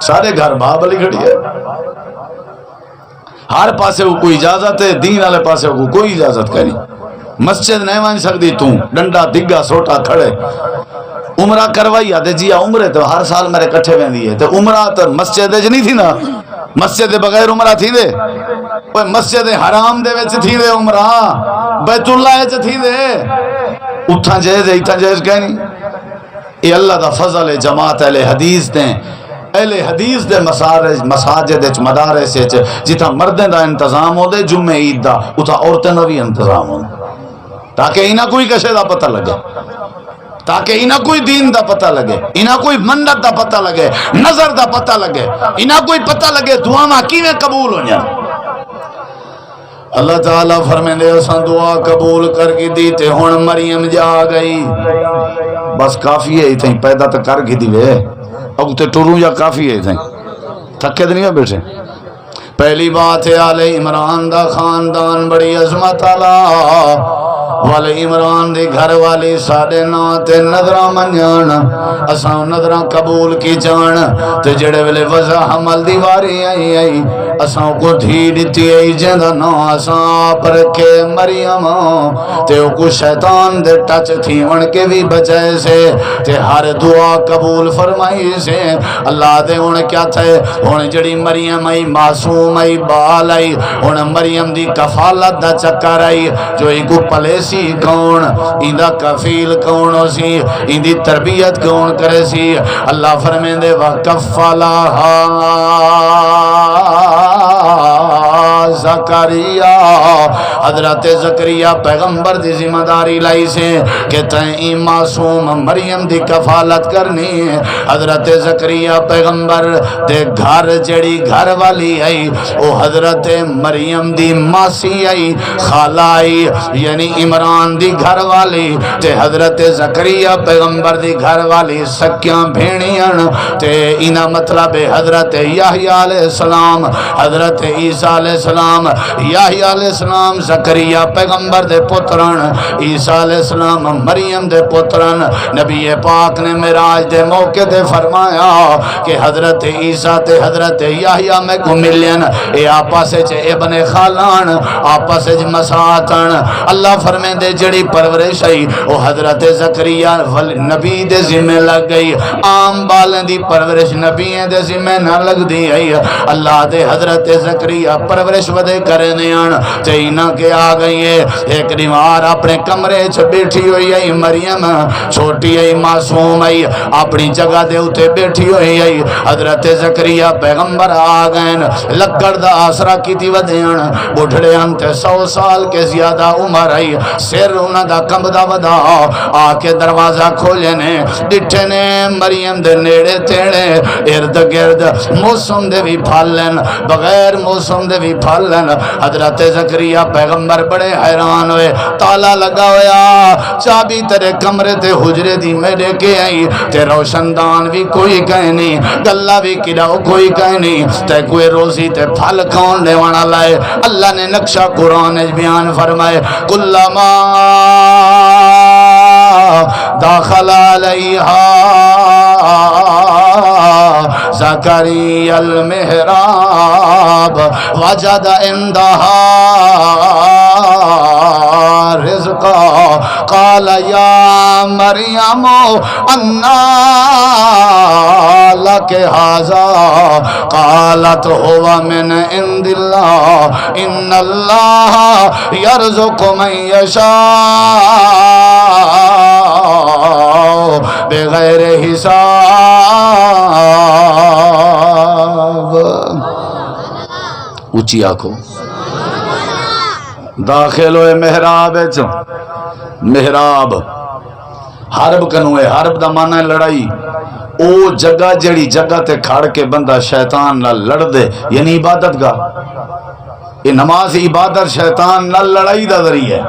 [SPEAKER 1] سارے گھر باب علی کھڑی ہے، ہر پاسے کو کوئی اجازت ہے، دین والے پاسے کو کوئی اجازت کریں. مسجد نہیں مان سکتی تو ڈنڈا دگا سوٹا کھڑے. عمرہ کروائی آتے جی عمرے تو ہر سال میرے کٹھے ویندی ہے. تو عمرہ تو مسجد وچ نہیں تھی نا، مسجد بغیر عمرہ تھی دے، مسجد حرام دے وچ تھی دے عمرہ، بیت اللہ وچ تھی دے. اتھا جائز ہے اتھا جائز کہیں نہیں. یہ اللہ دا فضل ہے. جماعت اہل حدیث دیں، اہل حدیث دے مساجد مدارس جتھا مردیں دا انتظام ہو دے جمعہ عید دا، اتھا عورتیں دا بھی انتظام ہو، تاکہ انہاں کوئی کشے دا پتہ لگے، تاکہ انہاں کوئی دین دا پتہ لگے، انہاں کوئی منت دا پتہ لگے، نظر دا پتہ لگے، انہاں کوئی پتہ لگے دعا کیویں قبول ہو جائیں. اللہ تعالیٰ فرمیندے اساں دعا قبول کر کے دی تے ہن مریم جا گئی. بس کافی ہے اتھیں پیدا تو کر کے دی وے اب تے ٹروں یا کافی ہے اتھیں تھکے تو نہیں ہے بیٹھے. پہلی بات ہے آل عمران دا خاندان بڑی عظمت والا. والے عمران دی گھر والی ساڑے ناتے نظرہ منجان اساں نظرہ قبول کی جان. تے جڑے ویلے وضع حمل دیواری آئی اساں کو دھی دیتی آئی جندہ نا اساں پر کے مریم. تے کو شیطان دے ٹچ تھی ون کے بھی بچائے سے تے ہر دعا قبول فرمائی سے. اللہ دے ان کیا تھے ان جڑی مریم آئی معصوم آئی بال آئی ان مریم دی کفالت دا چکر آئی جو ایک پلے سی کون اندہ کفیل کون ہو سی اندی تربیت کون کرے سی. اللہ فرمیندے وَكَفَّلَهَا زکریہ. حضرت زکریہ پیغمبر دی ذمہ داری لائی سے کہ تائیں معصوم مریم دی کفالت کرنی. حضرت زکریہ پیغمبر دے گھر جڑی گھر والی آئی او حضرت مریم دی ماسی آئی خالہ آئی یعنی عمران دی گھر والی تے حضرت زکریہ پیغمبر دی گھر والی سکیاں بھینیاں تے انہا مطلب حضرت یحییٰ علیہ السلام حضرت عیسیٰ علیہ السلام یحییٰ علیہ السلام زکریہ پیغمبر دے پتران عیسیٰ علیہ السلام مریم دے پتران. نبی پاک نے معراج دے موقع دے فرمایا کہ حضرت عیسیٰ تے حضرت یحییٰ میں کو ملین اے آپا سے چے ابن خالان آپا سے مساتن. اللہ فرمین دے جڑی پرورش آئی وہ حضرت زکریہ نبی دے ذمہ لگ گئی. عام بالیں دی پرورش نبی دے ذمہ نہ لگ دی آئی. اللہ دے حضرت زکریہ پرورش ودے کرنے آن چینہ کے آ گئی ہے. ایک دیوار اپنے کمرے چھ بیٹھی ہوئی آئی مریم چھوٹی آئی معصوم آئی اپنی جگہ دے اتے بیٹھی ہوئی آئی. حضرت زکریہ پیغمبر آ گئے لکڑ دا آسرا کی تی ودیان بڑھڑے انتے 100 سال کے زیادہ عمر آئی. سر انہ دا کم دا ودا آکے دروازہ کھولے نے ڈٹھے نے مریم دے نیڑے تیڑے ارد گرد موسم دے بھی پھالن بغیر موسم دے بھی پھالن. حضرت زکریہ پیغمبر بڑے حیران ہوئے. تالا لگا ہویا چابی تیرے کمرے تے حجرے دی میں دے کے آئی تے روشندان بھی کوئی کہیں نہیں گلہ بھی کلاو کوئی کہیں نہیں تے کوئی روزی تے پھل کون دیوانا لائے. اللہ نے نقشہ قرآن بیان فرمائے کلما داخل علیہا زکریہ المحراب وجد عندہا رزقا قال یا مریم انا لک ھذا قالت هو من عند اللہ ان اللہ یرزق من یشاء بغیر حساب. اونچی آنکھو داخل ہوئے محراب محراب حرب کنوئے حرب دا معنی ہے لڑائی. او جگہ جڑی جگہ تے کھڑ کے بندہ شیطان نہ لڑ دے یعنی عبادت گاہ. یہ نماز عبادت شیطان نہ لڑائی دا ذریعہ ہے.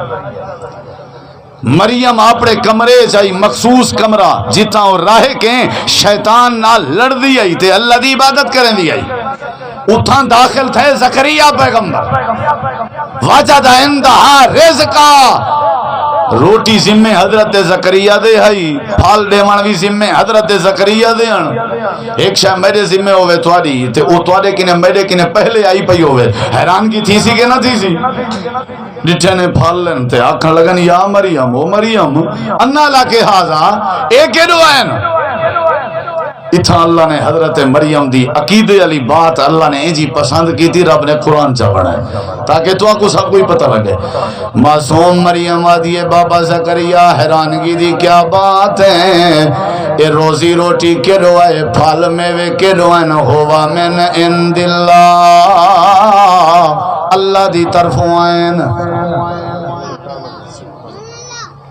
[SPEAKER 1] مریم اپنے کمرے چاہی مخصوص کمرہ جتا اور راہ کے شیطان نہ لڑ دی آئی تے اللہ دی عبادت کریں دی آئی. اتھاں داخل تھے زکریہ پیغمبر وجد عندہا رزقا روٹی ذمہ حضرت زکریا دے ہائی پھال دیوان بھی ذمہ حضرت زکریا دے ہن ایک شاہ میرے ذمہ ہوئے تھوڑی تے او تھوڑے کنے میرے کنے پہلے آئی پئی ہوئے حیران کی تھی سی کہ نہ تھی سی ڈٹھے نے پھال لین تے آکھن لگن یا مریم او مریم انا لاکے ہازا ایک ایڈو آئین اتھا اللہ نے حضرت مریم دی عقیدے علی بات اللہ نے جی پسند کی تھی رب نے قرآن چا بڑھائے تاکہ تو کو سب کوئی پتہ لگے معصوم مریم آدھی بابا زکریا حیرانگی دی کیا بات ہے اے روزی روٹی کے روائے پھال میوے کے روائے نہ ہوا من عند اللہ اللہ دی طرف آئین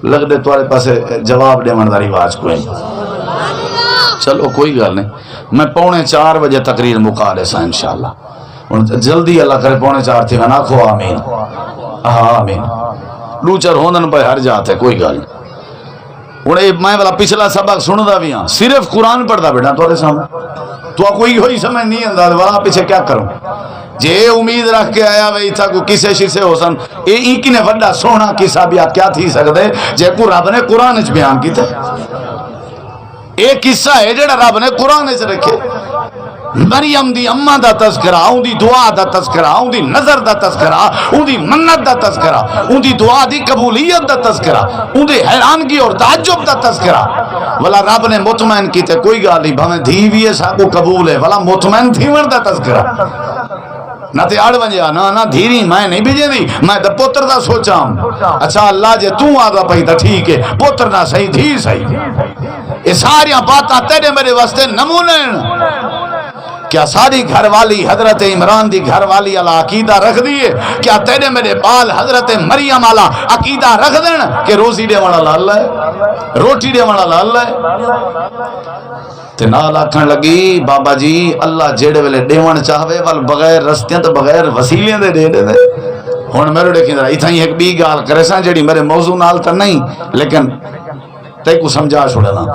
[SPEAKER 1] لگ دے تمہارے پاس جواب دے منداری آواز کوئی چلو کوئی گل نہیں میں 3:45 بجے تقریر مکا لے سا انشاءاللہ جلدی اللہ کرے 4:45 تھی گنا کھو آمین آمین لوچر ہوندن پہ ہر جاتے کوئی گل نہیں میں والا پچھلا سبق سن دا بھی ہاں صرف قرآن پڑھ دا بیٹا تھوڑے سامنے تو کوئی ہوئی سمجھ نہیں انداز والا پیچھے کیا کروں جے امید رکھ کے آیا وہی تھا کو کسے شسے ہو سن ایک نے وڈا سونا کسا بھی کیا تھی سکتے جے کو رب نے قرآن اچ بیان کی تھے ایک قصہ ہے جڑا رب نے قرآن اچ رکھے مریم دی اماں دا تذکرہ اون دی دعا دا تذکرہ اون دی نظر دا تذکرہ اون دی منت دا تذکرہ اون دی دعا دی قبولیت دا تذکرہ اون دی حیرانگی اور تعجب دا تذکرہ والا رب نے مطمئن کیتے کوئی گل نہیں بھاویں دھی بھی ہے سا کو قبول ہے والا مطمئن تھیون دا تذکرہ نہ تے اڑ ونجا نہ دھیری میں نہیں بھیجے دی میں تے پتر دا سوچاں اچھا اللہ جے تو آدا پئی تے ٹھیک ہے پتر نہ صحیح دھی صحیح یہ ساری باتاں تیرے میرے واسطے نمونے کیا ساری گھر والی حضرت عمران دی گھر والی علی عقیدہ رکھ دیئے کیا تیرے میرے بال حضرت مریم علی عقیدہ رکھ دین کہ روزی دے والا اللہ ہے روٹی دے والا اللہ ہے تے نال آکھن لگی بابا جی اللہ جیڑے ویلے دیون چاہوے وال بغیر رستیاں تے بغیر وسیلے دے دے دے ہن میرے دیکھیں ذرا ایتھاں ایک بی گال کرے ساں جڑی میرے موضوع نال تے نہیں لیکن تے کو سمجھا چھوڑنا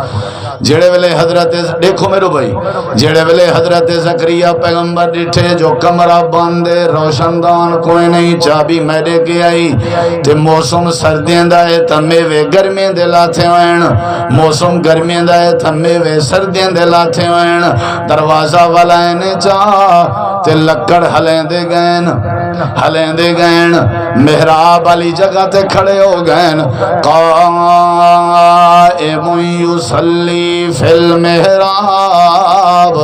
[SPEAKER 1] جڑے ویلے حضرت دیکھو میرے بھائی جڑے ویلے حضرت زکریا پیغمبر ڈٹھے جو کمرہ بندے روشن دان کوئی نہیں چابی میرے کے آئی تے موسم سردیاں دائے تمے وے گرمیاں دے لاتے ہوئن موسم گرمیاں دائے تمے وے سردیاں دے لاتے ہوئن دروازہ والائنے چاہ تے لکڑ ہلیں دے گئن محراب والی جگہ تے کھڑے ہو گئن قائم یصلی فی المحراب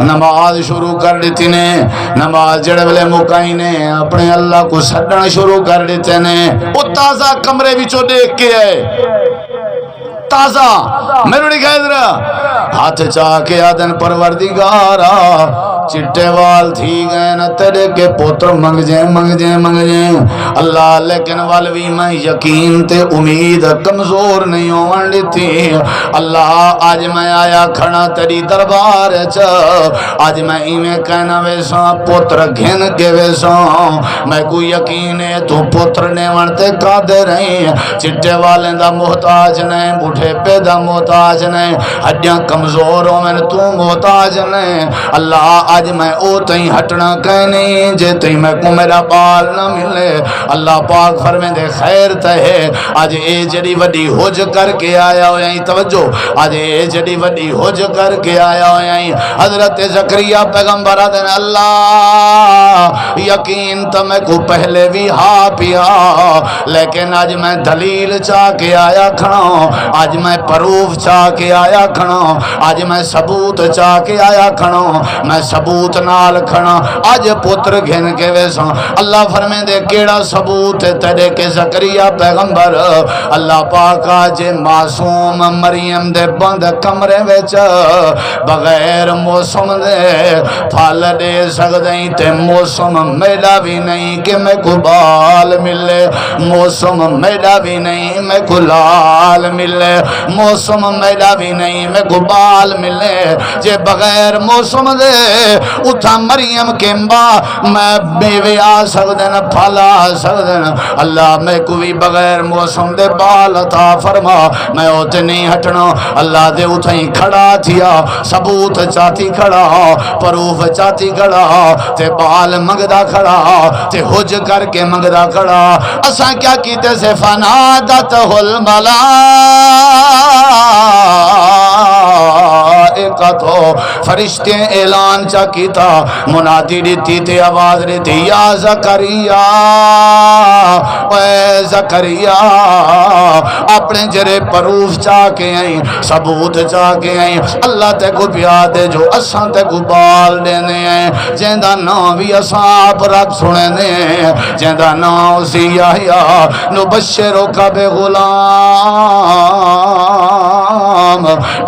[SPEAKER 1] نماز شروع کر دیتی نے نماز جڑے ویلے مکائی نے اپنے اللہ کو سڈن شروع کر دیتے نے وہ تازہ کمرے وچوں دیکھ کے آئے تازہ میرے نہیں کہہ درہ ہاتھ چاہ کے آدن پروردگارا چٹے وال تھی گئے نا تیرے کے پوتر منگ جائیں اللہ لیکن والوی میں یقین تے امید کمزور نہیں ہون لیتی اللہ آج میں آیا کھڑا تیری دربار چا آج میں ایمیں کہنا ویسا پوتر گھن کے ویسا میں کو یقین ہے تو پوتر نے ونتے قادر ہیں چٹے والیں دا محتاج نہیں بوٹھے پیدا محتاج نہیں ہڈیاں کمزور ہو میں تو محتاج نہیں اللہ آج میں او تئیں ہٹنا کہنی جے تئیں میں کو میرا بال نہ ملے اللہ پاک فرمے دے خیر تہے آج اے جڑی وڈی حج کر کے آیا ہو یہیں توجہ آج اے جڑی وڈی حج کر کے آیا ہو یہیں حضرت زکریا پیغمبر آدھن اللہ یقین تو میں کو پہلے بھی ہا پیا لیکن آج میں دلیل چاہ کے آیا کھڑا آج میں پروف چاہ کے آیا کھڑا آج میں ثبوت چاہ کے آیا کھڑا میں ثبوت نال کھڑا آج پتر گھن کے ویسا اللہ فرمے دے کیڑا ثبوت تیرے کے زکریا پیغمبر اللہ پاک آج معصوم مریم دے بند کمرے ویچ بغیر موسم دے پھال دے سکدیں تے موسم میڈا بھی نہیں کہ میں کو بال ملے موسم میڈا بھی نہیں میں کو لال ملے موسم میڈا بھی نہیں میں کو بال ملے جے بغیر موسم دے اتھا مریم کے میں بیوے آ سکدن پھل آ سکدن اللہ میں کوئی بغیر موسم دے بال عطا فرما میں اوتے نہیں ہٹنا اللہ دے اتھا ہی کھڑا تھیا ثبوت چاہتی کھڑا پروف چاہتی کھڑا تے بال منگدا کھڑا تے حج کر کے منگدا کھڑا اساں کیا کیتے سے فنادت الملائکۃ فرشتے اعلان چا کیتا منادی دیتی تے آواز دیتی یا زکریا اے زکریا اپنے جرے پروف چاہ کے آئیں ثبوت چاہ کے آئیں اللہ تے کو پیاد دے جو اساں تے کو بال دینے ہیں جیندہ نام بھی اساں آپ رکھ سنے دیں جیندہ نام اسی یحییٰ نبشرک بغلام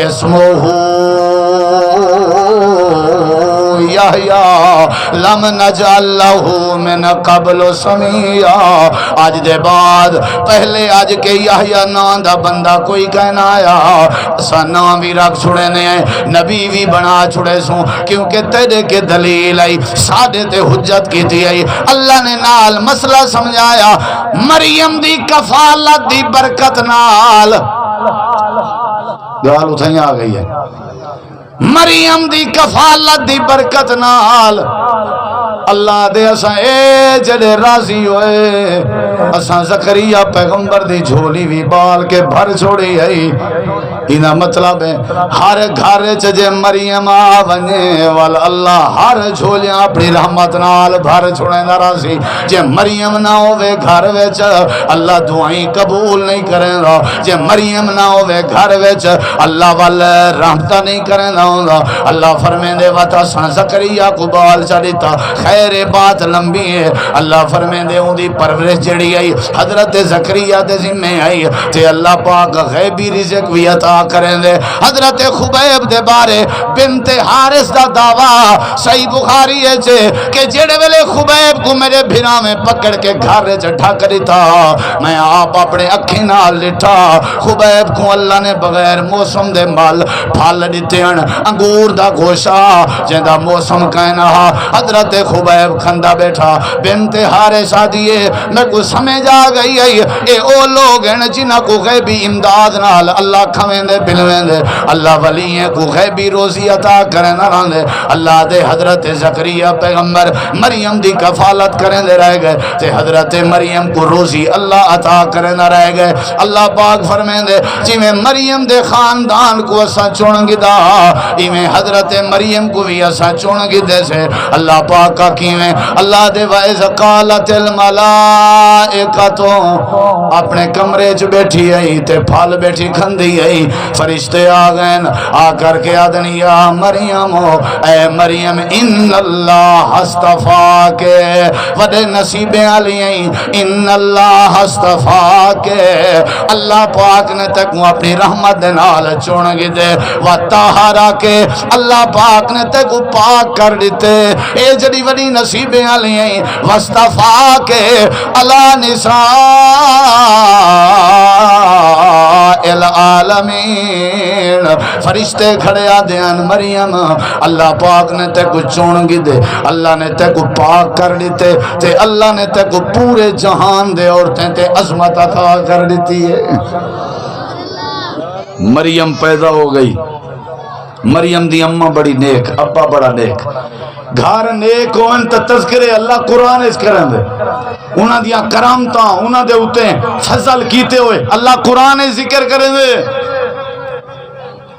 [SPEAKER 1] اسمہ یحییٰ لم نجعل لہ من قبل سمیہ آج دے بعد پہلے آج کے یحییٰ نام دا بندہ کوئی کہنا آیا اسا نام بھی رکھ چھڑے نے نبی بھی بنا چھڑے سوں کیونکہ تیرے کے دلیل آئی سادے تے حجت کی تھی آئی اللہ نے نال مسئلہ سمجھایا مریم دی کفالت دی برکت نال گال اتھائیں آ گئی ہے مریم دی کفالت دی برکت نال اللہ دے اساں اے جڑے راضی ہوئے اساں زکریا پیغمبر دی جھولی بھی بال کے بھر چھوڑی ہے اینا مطلب ہے ہر گھر چجے مریم آونے والا اللہ ہر جھولیاں اپنی رحمت نال بھر چھوڑے نہ راضی جے مریم نہ ہوئے گھر ویچ اللہ دعائیں قبول نہیں کریں گا جے مریم نہ ہوئے گھر ویچ اللہ والے رحمتہ نہیں کریں گا اللہ فرمین دے وطا سان زکریا کو بال چڑیتا خیر بات لمبی ہے اللہ فرمین دے ان دی پرورش جڑی آئی حضرت زکریا دے ذمہ آئی تے اللہ پاک غیبی رزق بھی عطا کریں دے حضرت خبیب دے بارے بنت حارث دا دعویٰ صحیح بخاری ہے چھے کہ جڑے ویلے خبیب کو میرے بھیرا میں پکڑ کے گھر ڈھک دیتا میں آپ اپنے اکھی نال لٹھا خبیب کو اللہ نے بغیر موسم دے مال پھال دیتے ہیں انگور دا گوشا جیندہ موسم کہنا حضرت خبیب کھندا بیٹھا بنت حارث آدیے میں کو سمجھ آ گئی ہے اے او لوگ ہیں جنہ کو غیبی امداد نال اللہ کھویں دے بلویں دے اللہ ولییں کو غیبی روزی عطا کریں نہ رہن دے اللہ دے حضرت زکریا پیغمبر مریم دی کفالت کریں دے رہ گئے تے حضرت مریم کو روزی اللہ عطا کریں نہ رہ گئے اللہ پاک فرمیں دے جی میں مریم دے خاندان کو اسا چونگی دا ایمیں حضرت مریم کو بھی اسا چونگی دے سے اللہ پاک کا کیویں اللہ دے وائز قالت الملائکتوں اپنے کمرے چ بیٹھی آئی تے پھال بیٹھی کھندی آئی فرشتے آ گئے آ کر کے آدنی یا مریم اے مریم ان اللہ استفا کے وڈے نصیبیں علی ہیں ان اللہ استفا کے اللہ پاک نے تک اپنی رحمت دے نال چون گی دے وطہارا کے اللہ پاک نے تک پاک کر دیتے اے جڑی وڈی نصیبیں علی ہیں وستفا کے اللہ نساء العالمین فرشتے کھڑے آدھیان مریم اللہ پاک نے تے کو چونگی دے اللہ نے تے کو پاک کر دیتے تے اللہ نے تے کو پورے جہان دے عورتیں تے عظمت عطا کر دیتی ہے مریم پیدا ہو گئی مریم دی اماں بڑی نیک ابا بڑا نیک گھر نیک ہوئن تا تذکرے اللہ قرآن اس کریں دے انہاں دیا کرامتاں انہاں دے ہوتے ہیں فضل کیتے ہوئے اللہ قرآن ذکر کریں دے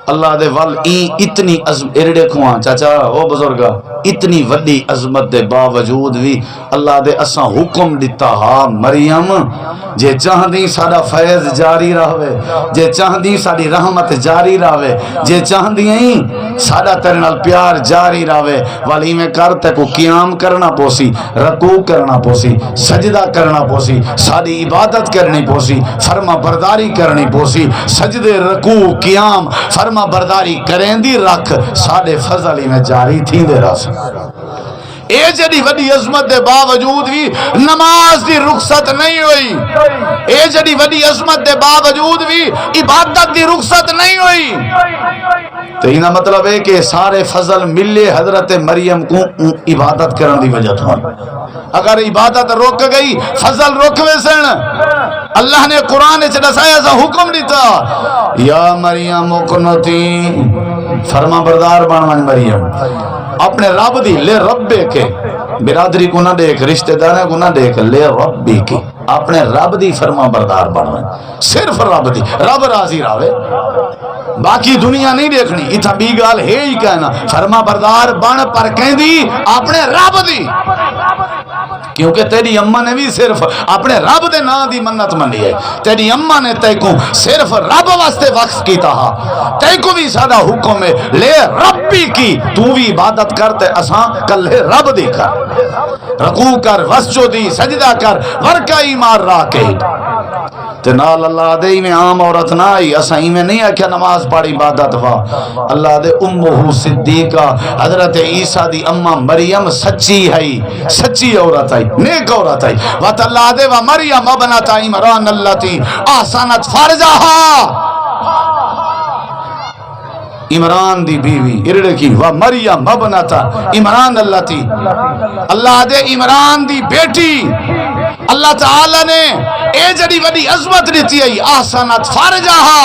[SPEAKER 1] اللہ دے وال اتنی عظمت ارڑے کھواں چاچا او بزرگا اتنی وڈی عظمت دے باوجود بھی اللہ دے اساں حکم دیتا ہاں مریم جے چاہدی ساڑا فیض جاری رہوے جے چاہدی ساڑی رحمت جاری رہوے جے چاہدی ہیں ساڑا ترنال پیار جاری رہوے والی میں کرتے کو قیام کرنا پوسی رکوع کرنا پوسی سجدہ کرنا پوسی ساڑی عبادت کرنی پوسی فرما برداری کرنی پوسی سجدے رکوع قیام فرما برداری کریں دی رکھ ساڑے فضلی میں جاری تھی دے رہا اے جڑی وڈی عظمت دے باوجود بھی نماز دی رخصت نہیں ہوئی اے جڑی وڈی عظمت دے باوجود بھی عبادت دی رخصت نہیں ہوئی تو یہ مطلب ہے کہ سارے فضل ملے حضرت مریم کو عبادت کرن دی وجہ تو. اگر عبادت رک گئی فضل رک ویسن. اللہ نے قرآن وچ دسایا سا حکم دیتا یا مریم اقنتی فرما بردار بن من مریم اپنے رب دی لے ربے کے برادری کو نہ دیکھ رشتہ داروں کو نہ دیکھ لے ربی کی اپنے رب دی فرما بردار بن صرف رب دی رب راضی راوے باقی دنیا نہیں دیکھنی اتھا بھی گال ہے ہی کہنا فرما بردار بن پر کہیں دی اپنے رب دی کیونکہ تیری اماں نے بھی صرف اپنے رب دے نا دی منت منی ہے تیری اماں نے تے کو صرف رب واسطے وقف کیتا ہا تے کو بھی سادہ حکم ہے لے ربی کی تو بھی عبادت کرتے اساں کل رب دی کر رکوع کر وسجود دی سجدہ کر ورکائی مار را کے تے نال اللہ دے میں عام عورت نہ آئی اساں میں نہیں آکھیا نماز پڑھ عبادت وا اللہ دے امہ صدیقہ حضرت عیسیٰ دی اماں مریم سچی ہے سچی عورت ہے نیک عورت ہے وات اللہ دے و مریم ابنت عمران اللتی احسنت فرجہا عمران دی بیوی ارڑ کی و مریم ابنت عمران اللتی اللہ دے عمران دی بیٹی اللہ تعالی نے اے جڑی وڈی عظمت دیتی ہے احسنت فرجہا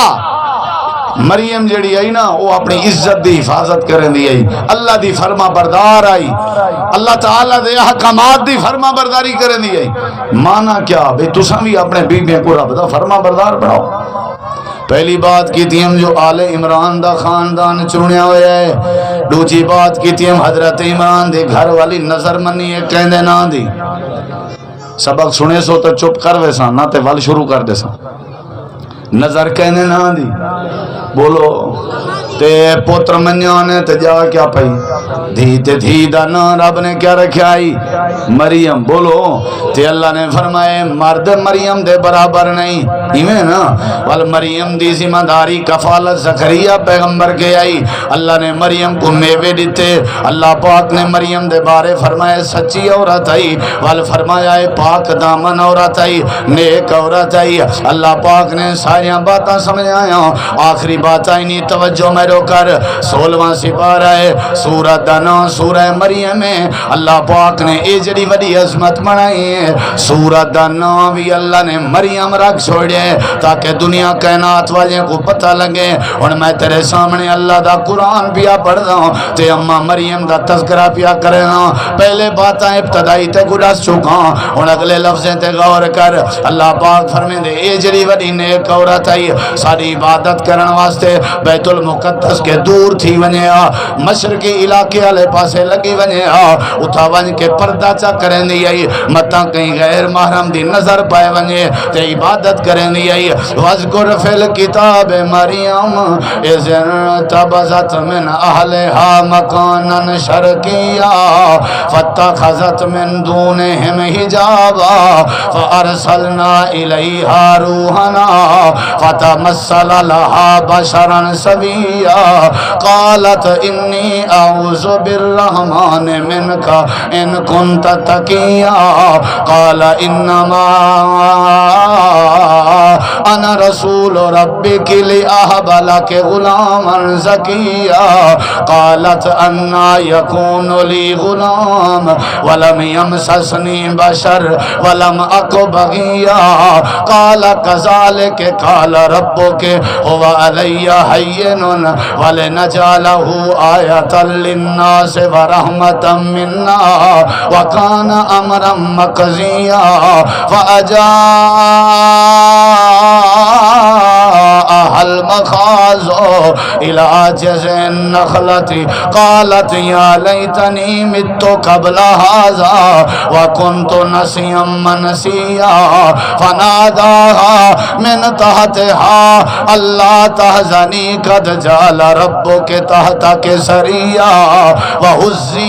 [SPEAKER 1] مریم جڑی آئی نا وہ اپنی عزت دی حفاظت کرن دی آئی اللہ دی فرما بردار آئی اللہ تعالیٰ دے احکامات دی فرما برداری کرن دی آئی مانا کیا بھئی تساں بھی اپنے بیویوں کو رب دا فرما بردار بناؤ پہلی بات کی تھی ہم جو آل عمران دا خاندان چنیا ہوئے ہے دوسری بات کی تھی ہم حضرت عمران دے گھر والی نظر منی ہے کہندے نہ دی سبق سنے سو تو چپ کر ویسا نہ تے ول شروع کر دے سا نظر کہنے نہ دی بولو تے پوتر منیانے تے جا کیا پئی دھی تے دھی دا نا رب نے کیا رکھا آئی مریم بولو تے اللہ نے فرمائے مرد مریم دے برابر نہیں ایمیں نا وال مریم دی ذمہ داری کفالت زکریا پیغمبر کے آئی اللہ نے مریم کو میوے دیتے اللہ پاک نے مریم دے بارے فرمائے سچی عورت آئی وال فرمایا پاک دامن عورت آئی نیک عورت آئی اللہ پاک نے ساریاں باتاں سمجھ آیا آخری بات آئی نہیں توجہ میں رو کر 16واں سپارہ ہے سورہ دنا سورہ مریم میں اللہ پاک نے اے جڑی بڑی عظمت بنائی ہے سورہ دنا بھی اللہ نے مریم رکھ چھوڑے تاکہ دنیا کائنات والے کو پتہ لگے اور میں تیرے سامنے اللہ دا قرآن پیا پڑھ دوں تے اماں مریم دا تذکرہ پیا کرنا پہلے باتیں ابتدائی تے گڑس چکا اور اگلے لفظیں تے غور کر اللہ پاک فرمے دے اے جڑی بڑی نیک عورت آئی ساری عبادت کرن واسطے بیت المقدس کے دور تھی ونیا مشرقی علاقے والے پاسے لگی ونیا اتھا ون کے پردہ چا کریں دی آئی متا کہیں غیر محرم دی نظر پائے ونیا تے عبادت کریں دی آئی وذکر فی الکتاب مریم اذن تبزت من اہلها مکانا شرقیا فاتخذت من دونہم حجابا فارسلنا الیہا روحنا فتمثل لها بشرا سویا قالت انی اعوذ بالرحمن منک ان کنت تقیا قال انما انا رسول ربک لأہب لک غلاما زکیا قالت انا یکون لی غلام ولم یمسسنی بشر ولم اک بغیا قال کذالک قال ربک هو علی حین ولنجعله آیتا للناس ورحمتا منا وکان امرا مقضیا فاجاء المخاض الى جذع النخلة قالت یا لیتنی مت قبل هذا وكنت نسیا منسیا فناداها من تحتها اللہ تحزنی قد جعل ربک تحتک سریا وحزی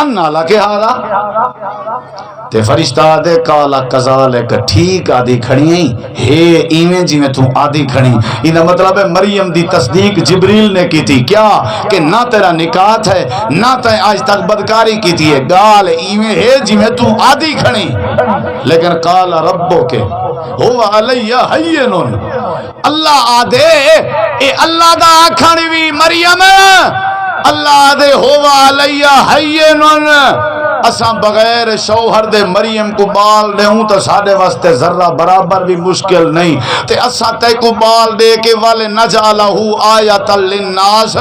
[SPEAKER 1] انا لکے ہارا تے فرشتہ دے کالا کذالک ٹھیک آدھی کھڑی ہیں ہے ایویں جی میں تو آدھی کھڑی. انہا مطلب ہے مریم دی تصدیق جبریل نے کی تھی کیا کہ نہ تیرا نکات ہے نہ تے آج تک بدکاری کی تھی ہے گال ایویں ہے جی میں تو آدھی کھڑی. لیکن قال ربو کے ہوا علیہ حینن اللہ آدھے اے اللہ دا آکھانی بھی مریم اللہ دے ہوا علیہ حینن اساں بغیر شوہر دے مریم کو بال دے ہوں تو ساڑے واسطے ذرہ برابر بھی مشکل نہیں تے اساں تے کو بال دے کے والے نجعلہو آیت للناس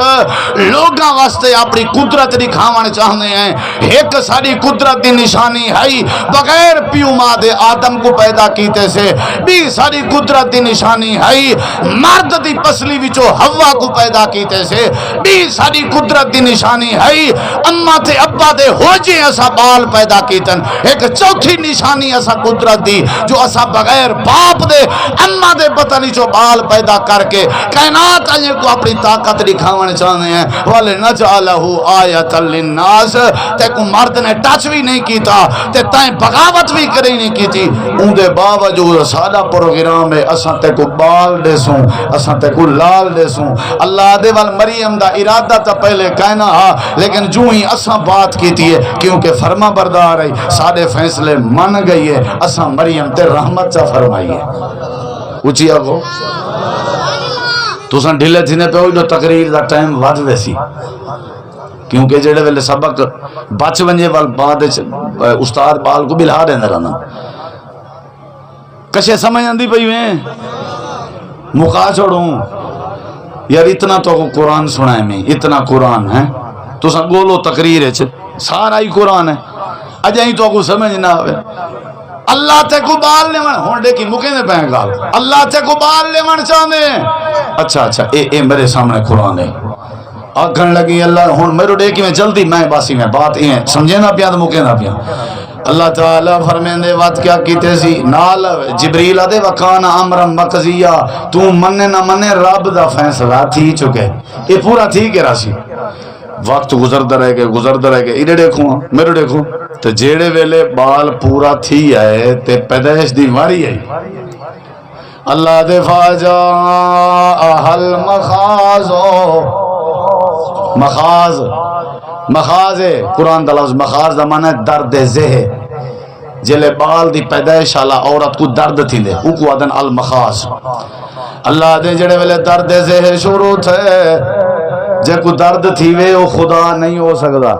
[SPEAKER 1] لوگاں واسطے اپنی قدرت دکھاون چاہنے ہیں. ایک ساری قدرت دی نشانی ہے بغیر پیو ماں دے آدم کو پیدا کیتے سے بھی ساری قدرت دی نشانی ہے مرد دی پسلی وچوں حوا کو پیدا کیتے سے بھی ساری قدرت دی نشانی ہے اما تے ابا دے ہو جے اسا بال پیدا کیتن. ایک چوتھی نشانی اسا قدرت دی جو اسا بغیر باپ دے اما دے پتہ نہیں جو بال پیدا کر کے کائنات انہیں کو اپنی طاقت دکھاون چاہنے ہیں. والے نجعلہو آیت للناس تے کو مرد نے ٹچ بھی نہیں کیتا تے تائیں بغاوت بھی کریں نہیں کی تھی ان دے باوجود سادہ پروگرام ہے اساں تے کو بال دے سوں اساں تے کو لال دے سوں. اللہ دے وال مریم دا ارادہ تا پہلے کہنا لیکن جو ہی اساں بات کیتی ہے کیونکہ فرما بردار ہے سارے فیصلے من گئی ہے اساں مریم تے رحمت چا فرمائی ہے. اچھی آگو تو سن ڈھلے تھی نے پہ ہوئی جو تقریر دا ٹائم واد ویسی کیونکہ جڑے ویلے سبق بچ ونجے وال بعد استاد بال کو بلہا دے رہنا کشے سمجھ اندی پئی میں مقا چھوڑوں یار اتنا تو قرآن سنائے میں اتنا قرآن ہے تو سن گولو تقریر ہے سارا ہی قرآن ہے اجائی تو کو سمجھ نہ آوے. اللہ تے کو بال لے من ہونڈے کی مکے نے پہن گال اللہ تے کو بال لے من چاہنے اچھا اے میرے سامنے قرآن ہے آگھن لگی اللہ ہون میرے ڈے کی میں جلدی میں باسی میں بات یہ سمجھے نہ پیا تو مکے نہ پیا. اللہ تعالیٰ فرمین دے وقت کیا کیتے سی نال جبریل دے وکان امرم مقضیہ تو مننے نہ مننے رب دا فیصلہ تھی چکے یہ پورا تھی کہ راسی وقت گزرتا رہ گئے انہیں دیکھوں میرے دیکھوں تو جیڑے ویلے بال پورا تھی آئے تے پیدائش دی ماری آئی اللہ دے فاجا اہل مخاز ہے قرآن دا لفظ مخاز دا معنی درد زہ جلے بال دی پیدائش والا عورت کو درد تھی دے او کو آدن المخاز. اللہ دے جڑے ویلے درد زہ شروع تھے جے کو درد تھی وے وہ خدا نہیں ہو سکتا.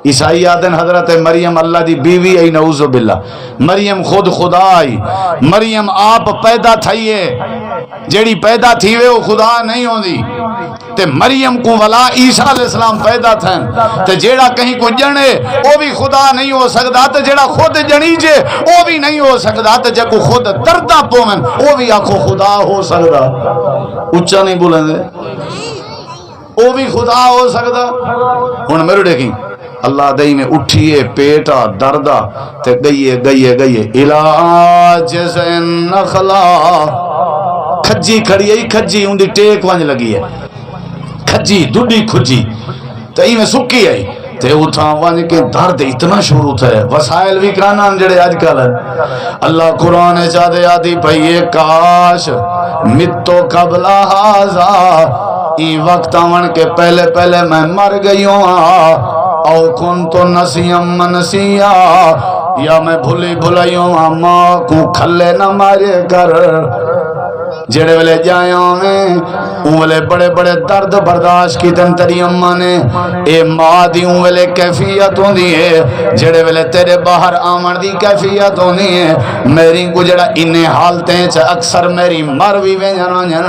[SPEAKER 1] عیسائی آدن حضرت مریم اللہ دی بیوی ای نعوذ باللہ مریم خود خدا آئی مریم آپ پیدا تھائیے جیڑی پیدا تھی وے وہ خدا نہیں ہوں دی تے مریم کو ولا عیسیٰ علیہ السلام پیدا تھیں تے جیڑا کہیں کو جنے وہ بھی خدا نہیں ہو سکتا تے جیڑا خود جنی جے وہ بھی نہیں ہو سکتا تے جے کو خود دردہ پومن وہ بھی آنکھو خدا ہو سکتا. اچھا نہیں بولیں دے وہ بھی خدا ہو سکتا. ہن میرے دیکھیں اللہ دئی میں اٹھیے پیٹا دردہ تے گئیے علاج سے نخلا کھجی کھڑی ہے کھجی ان دی ٹیک وانج لگی ہے کھجی ڈڈی کھجی تے میں سکی آئی تے اتھا وانج کے درد اتنا شروع تھا وسائل بھی کرانا جڑے آج کل ہے. اللہ قرآن چاہتے آدھی پہیے کاش متو قبل ہازا ای وقت آمن کے پہلے میں مر گئی ہوں او کن تو نسیم منسیا یا میں بھلائیوں ماں کو کھلے نہ مارے کر جڑے والے جایاں میں اولے بڑے درد برداشت کی تن تری اماں نے اے ماں دی اولے کیفیت ہوندی ہے جڑے والے تیرے باہر آمن دی کیفیت ہوندی ہے. میری کو جڑا انہیں حالتیں چا اکثر میری مر بھی وینجن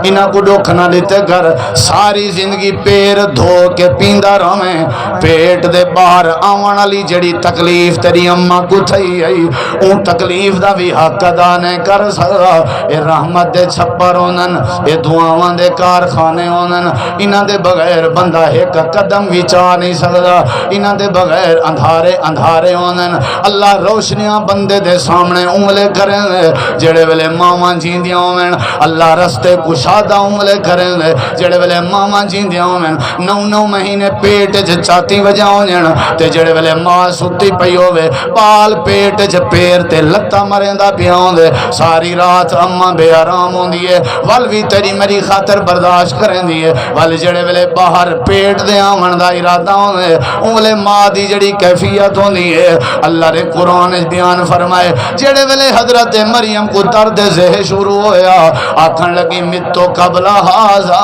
[SPEAKER 1] انہاں کو دکھ نہ دیتے کر ساری زندگی پیر دھو کے پیندہ رہے پیٹ دے باہر آمن علی جڑی تکلیف تیری اماں کو تھئی اون تکلیف دا بھی حق ادا نہیں کر سکتا. اے رحمت دے بڑے چھپر ہونن، اے دعاواں دے کارخانے ہونن، انہاں دے بغیر بندہ ایک قدم بھی چا نہیں سکدا، انہاں دے بغیر اندھارے اندھارے ہونن۔ اللہ روشنیاں بندے دے سامنے انگلے کریں دے جڑے ویلے ماواں جیندیاں ہوویں، اللہ رستے کشادہ انگلے کریں دے جڑے ویلے ماواں جیندیاں ہوویں، 9 مہینے پیٹ چ چاتی وجا ہونن تے جڑے ویلے ماں ستی پئی ہووے پال پیٹ چ پیر تے لتاں مریندا پیا ہوندے، ساری رات اماں بے آرام ہوندی ہے، ول وی تیری میری خاطر برداشت کریندی ہے، ول جڑے ویلے باہر پیٹ دے آون دا ارادہ ہوندے انگلے ماں دی جڑی کیفیت ہوندی ہے اللہ نے قرآن بیان فرمائے۔ جڑے ویلے حضرت مریم کو درد ذہ شروع ہویا آکھن لگی متو قبل ہذا،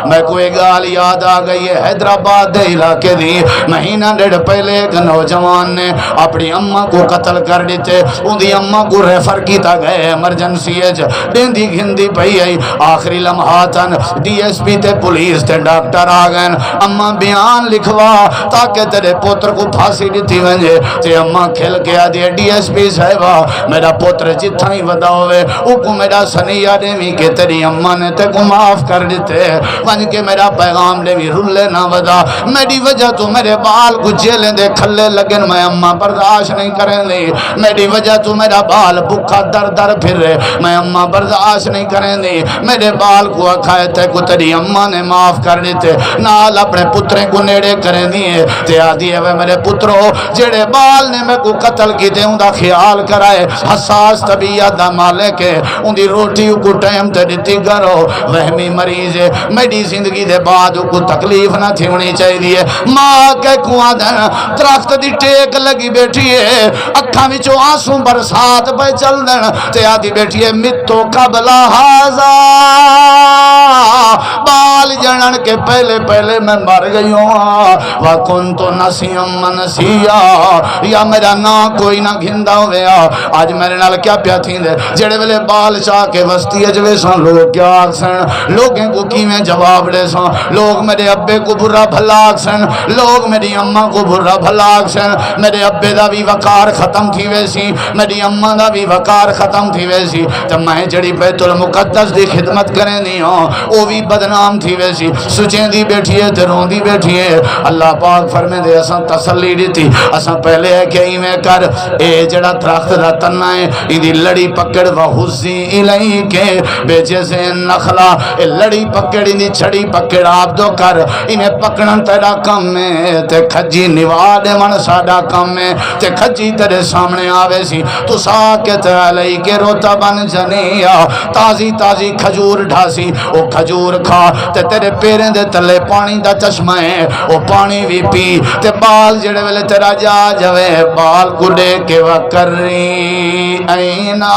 [SPEAKER 1] میں کوئی گال یاد آ گئی ہے حیدرآباد دے علاقے دی، مہینہ ڈیڑھ پہلے ایک نوجوان نے اپنی اماں کو قتل کر دیتے، ان دی اماں کو ریفر کیتا گئے ایمرجنسی اچ، ڈیندی گھندی پئی آئی، آخری لمحاتن ڈی ایس پی تے پولیس تے ڈاکٹر آ گئے، اماں بیان لکھوا تاکہ تیرے پوتر کو پھانسی دیتی ونجے، تے اماں کھل کے آ دیئے ڈی ایس پی صاحبہ میرا پوتر جتھا ہی ودا ہوئے اوکو میرا سنیہ دیوی کہ تیری اماں نے تے کو معاف کر دیتے ونج کے میرا پیغام دیوی رولے نہ ودا، میری وجہ تو میرے بال کو جیلیں دے کھلے لگن میں اماں برداشت نہیں کریں دی، میری وجہ تو میرا بال بکھا در در پھر رہے میں اماں برداشت نہیں کریں دی، میرے بال کو اکھائے تے کو تیری اماں نے معاف کر دیتے، نال اپنے پتریں کو نیڑے کریں دیئے تے آدھی ہے میرے پتروں جڑے بال نے میں کو قتل کی دے ان دا خیال کرائے، حساس طبیعت دا مالک ہے، ان دی روٹی کو ٹائم تے دیتی کرو، وہمی مریض ہے، میری زندگی دے بعد کو تکلیف نہ تھی ہونی چاہیے، ماں کے کنواں دن درخت دی ٹیک لگی بیٹھی ہے، اکھاں وچوں آنسو برسات پہ چل دن تے آدھی بیٹھی ہے متو قبل ہذا، بال جنن کے پہلے پہلے میں مر گئی ہوں، وَكُنْتُ نَسِيًّا مَنْسِيًّا، یا میرا نا کوئی نہ گھندا ہویا، آج میرے نال کیا پیا تھی دے جڑے ویلے بال چاہ کے وستی اجوے سن لوگ کیا آکسن، لوگیں کو کی میں جواب دے سن، لوگ میرے ابے کو برا بھلا آکسن، لوگ میری اماں کو برا بھلا آکسن، میرے ابے دا بھی وقار ختم تھی ویسی، میری اماں دا بھی وقار ختم تھی ویسی، تو میں جڑی بیت المقدس دی خدمت کریں دی ہوں وہ بھی بدنام تھی ویسی، سچیں دی بیٹھی ہے تے رون دی بیٹھی ہے، اللہ پاک فرمے دے اساں تسلی دیتی، اساں پہلے ہے کہ ایویں کر اے جڑا درخت دا تنہ ہے ایدی لڑی پکڑ وحزی الیہ کے بیچے سے نخلا، اے لڑی پکڑ ایدی چھڑی پکڑ آپ دو کر، انہیں پکڑن تیرا کم میں تے کھجی نواد من ساڑا کم میں تے کھجی تیرے سامنے آوے سی تو ساکت علیہ کے روتا بن جنیا، تازی تازی کھجور ڈھاسی او کھجور کھا تے تیرے پیریں دے تلے پانی دا چشمہ ہے او پانی بھی پی تے بال جڑے ویلے تیرا جا جوے بال گڑے کے وکری اینا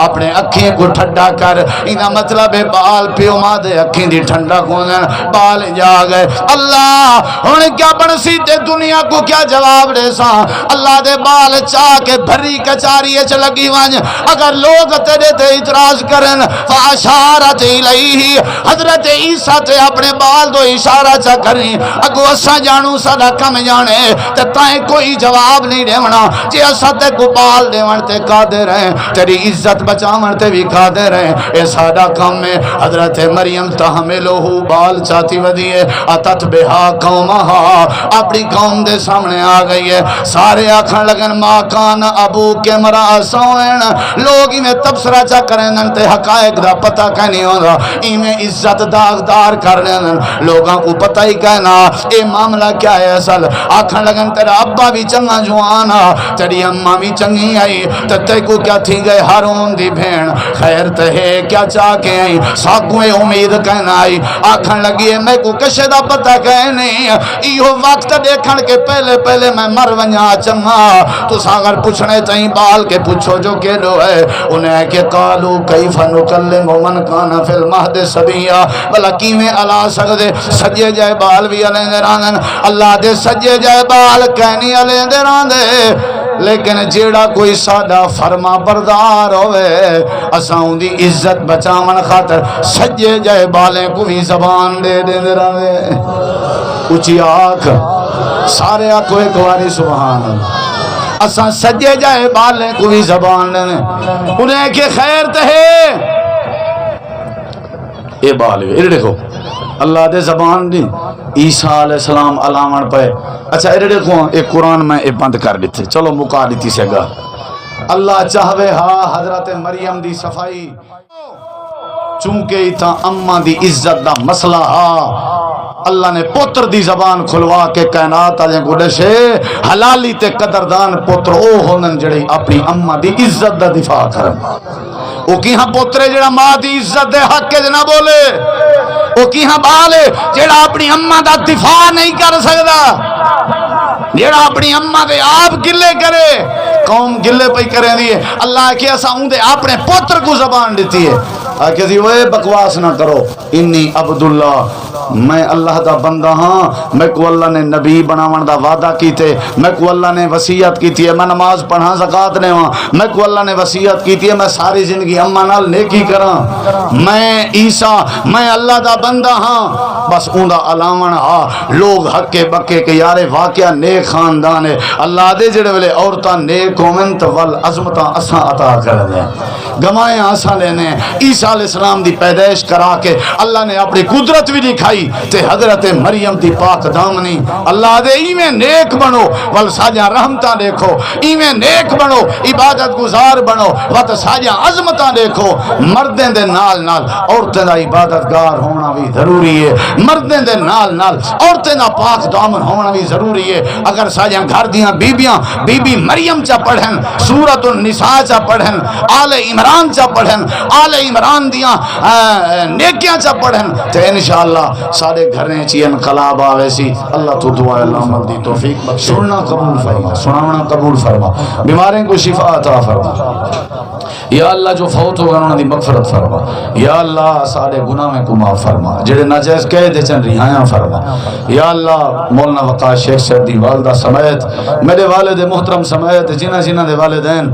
[SPEAKER 1] اپنے اکھیں کو ٹھڈا کر، انہا مطلب ہے بال پیو ماں دے اکھیں دی ٹھنڈا کونن، بال جا گئے، اللہ انہیں کیا بنسی تے دنیا کو کیا جواب دے سا، اللہ دے بال چاہ کے بھری کچاری اچھ لگی وانج، اگر لوگ تیرے تے اعتراض کرن فاشارت الیہ، حضرت عیسیٰ تے اپنے بال دو اشارہ چا کریں، اگو اسا جانو ساڑا کم جانے تے تائیں کوئی جواب نہیں دیونا، جی اسا تے کو بال دیون تے قادر ہیں، تیری عزت بچاون تے بھی قادر ہیں، اے ساڑا کم میں حضرت مریم تحملوہو بال چاہتی ودیے اتت بہا قومہا، اپنی قوم دے سامنے آ گئی ہے، سارے آکھن لگن ماں کان ابو کے مرا سوئن، لوگ میں تبصرہ چا کرنن تے حقائق دا پتہ کہنی ہوگا، میں عزت داغدار کرنن، لوگاں کو پتہ ہی کہنا اے معاملہ کیا ہے اصل، آکھن لگن تیرا ابا بھی چنگا جوانا تیری اماں بھی چنگی آئی تے کو کیا تھی گئے ہارون دی بھین خیر تہے کیا چاہ کے آئی ساکویں امید کہنا آئی، آکھن لگی ہے میں کو کشے دا پتہ کہنے ایہو وقت دیکھن کے پہلے پہلے میں مر ونیا چنگا، تو ساگر پوچھنے تہیں بال کے پوچھو جو کہ لو ہے، انہیں کہ قالو کیف نکلم من کانا فی المہد سبیہ، بلا کیویں علا سکدے سجے جائے بال بھی علیہ دے راندن، اللہ دے سجے جائے بال کہنی علیہ دے راندے، لیکن جیڑا کوئی سادہ فرما بردار ہوئے اساں دی عزت بچاون خاطر سجے جائے بالیں کو بھی زبان دے دے دے راندے، اچھی آنکھ سارے آنکھوں ایک واری سبحان اللہ، اساں سجے جائے بالیں کو بھی زبان دے انہیں کہ خیر تہے اے بال یہ دیکھو اللہ دے زبان دی عیسیٰ علیہ السلام علامن پہ اچھا یہ دیکھو ایک قرآن میں بند کر دیتے چلو مکا دیتی سے گا اللہ چاہوے ہاں حضرت مریم دی صفائی چونکہ ایتھا اماں دی عزت دا مسئلہ ہاں اللہ نے پوتر دی زبان کھلوا کے کائنات آجیں گوڑے سے حلالی تے قدردان پوتر او ہونن جڑی اپنی اماں دی عزت دا دفاع کرن او کی ہاں پوترے جڑا ماں دی عزت دے حق کے جنہ بولے او کی ہاں بالے جڑا اپنی اماں دا دفاع نہیں کر سکتا جڑا اپنی اماں دے آپ گلے کرے قوم گلے پہ کریں دیئے اللہ کے ایسا ہوں دے اپنے پوتر کو زبان دیتی ہے آکے دی وہ بکواس نہ کرو انی عبداللہ میں اللہ دا بندہ ہاں میں کو اللہ نے نبی بناون دا وعدہ کیتے میں کو اللہ نے وصیت کیتی ہے میں نماز پڑھاں زکاة نے ہاں میں کو اللہ نے وصیت کیتی ہے میں ساری زندگی اماں نال نیکی کراں میں عیسیٰ میں اللہ دا بندہ ہاں بس اون دا علامن ہاں لوگ حق بکے کہ یارے واقعہ نیک خاندان ہے اللہ دے جڑے ویلے عورتاں نیک ہومن تو ول عظمتاں اساں عطا کر دیں گمائیں آساں لینے عیسیٰ علیہ السلام دی پیدائش کرا کے اللہ نے اپنی قدرت بھی دکھائی تے حضرت مریم دی پاک دامنی اللہ دے ایویں نیک بنو ول ساجا رحمتاں دیکھو ایویں نیک بنو عبادت گزار بنو وت ساجا عظمتاں دیکھو مردیں دے نال نال عورتیں دا عبادت گار ہونا بھی ضروری ہے مردیں دے نال نال عورتیں دا پاک دامن ہونا بھی ضروری ہے اگر ساجا گھر دیاں بیبیاں بی بی مریم چا پڑھن سورۃ النساء چا پڑھن آل عمران چا پڑھن آل عمران دیاں نیکیاں چا پڑھن تے انشاءاللہ سارے گھریں چی انقلاب آوے سی اللہ تو دعا اللہ عمل دی توفیق بخش سننا قبول فرما سناونا قبول فرما بیماریں کو شفا عطا فرما یا اللہ جو فوت ہوگا انہوں نے مغفرت فرما یا اللہ سارے گناہ میں کو معاف فرما جڑے ناجائز کہہ دے چن رہایاں فرما یا اللہ مولانا وقاص شیخ صاحب دی والدہ سمیت میرے والد محترم سمیت جنہ دے والدین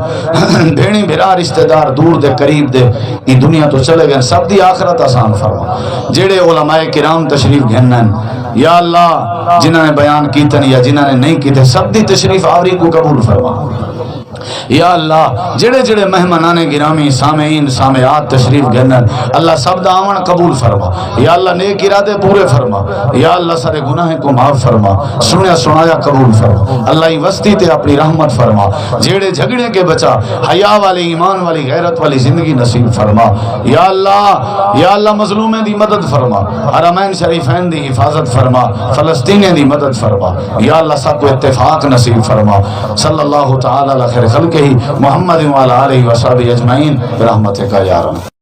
[SPEAKER 1] بھیڑی بھرا رشتہ دار دور دے قریب دے یہ دنیا تو چلے گئے سب دی آخرت آسان فرما جڑے علماء کرام تشریف گھنن یا اللہ جنہوں نے بیان کیتن یا جنہوں نے نہیں کیتے سب دی تشریف آوری کو قبول فرما یا اللہ جڑے جڑے مہمانان گرامی سامعین سامعات تشریف گھنن اللہ سب دا آمن قبول فرما یا اللہ نیک ارادے پورے فرما یا اللہ سارے گناہ کو معاف فرما سنیا سنایا قبول فرما اللہ ہی وسطی تے اپنی رحمت فرما جڑے جھگڑے کے بچا حیا والی ایمان والی غیرت والی زندگی نصیب فرما یا اللہ مظلومیں دی مدد فرما حرمین شریفین دی حفاظت فرما فلسطینیں دی مدد فرما یا اللہ سب کو اتفاق نصیب فرما صلی اللہ تعالی علیہ خیر خلقہ محمد وعلی آلہ وصحبہ اجمعین برحمتک یا رب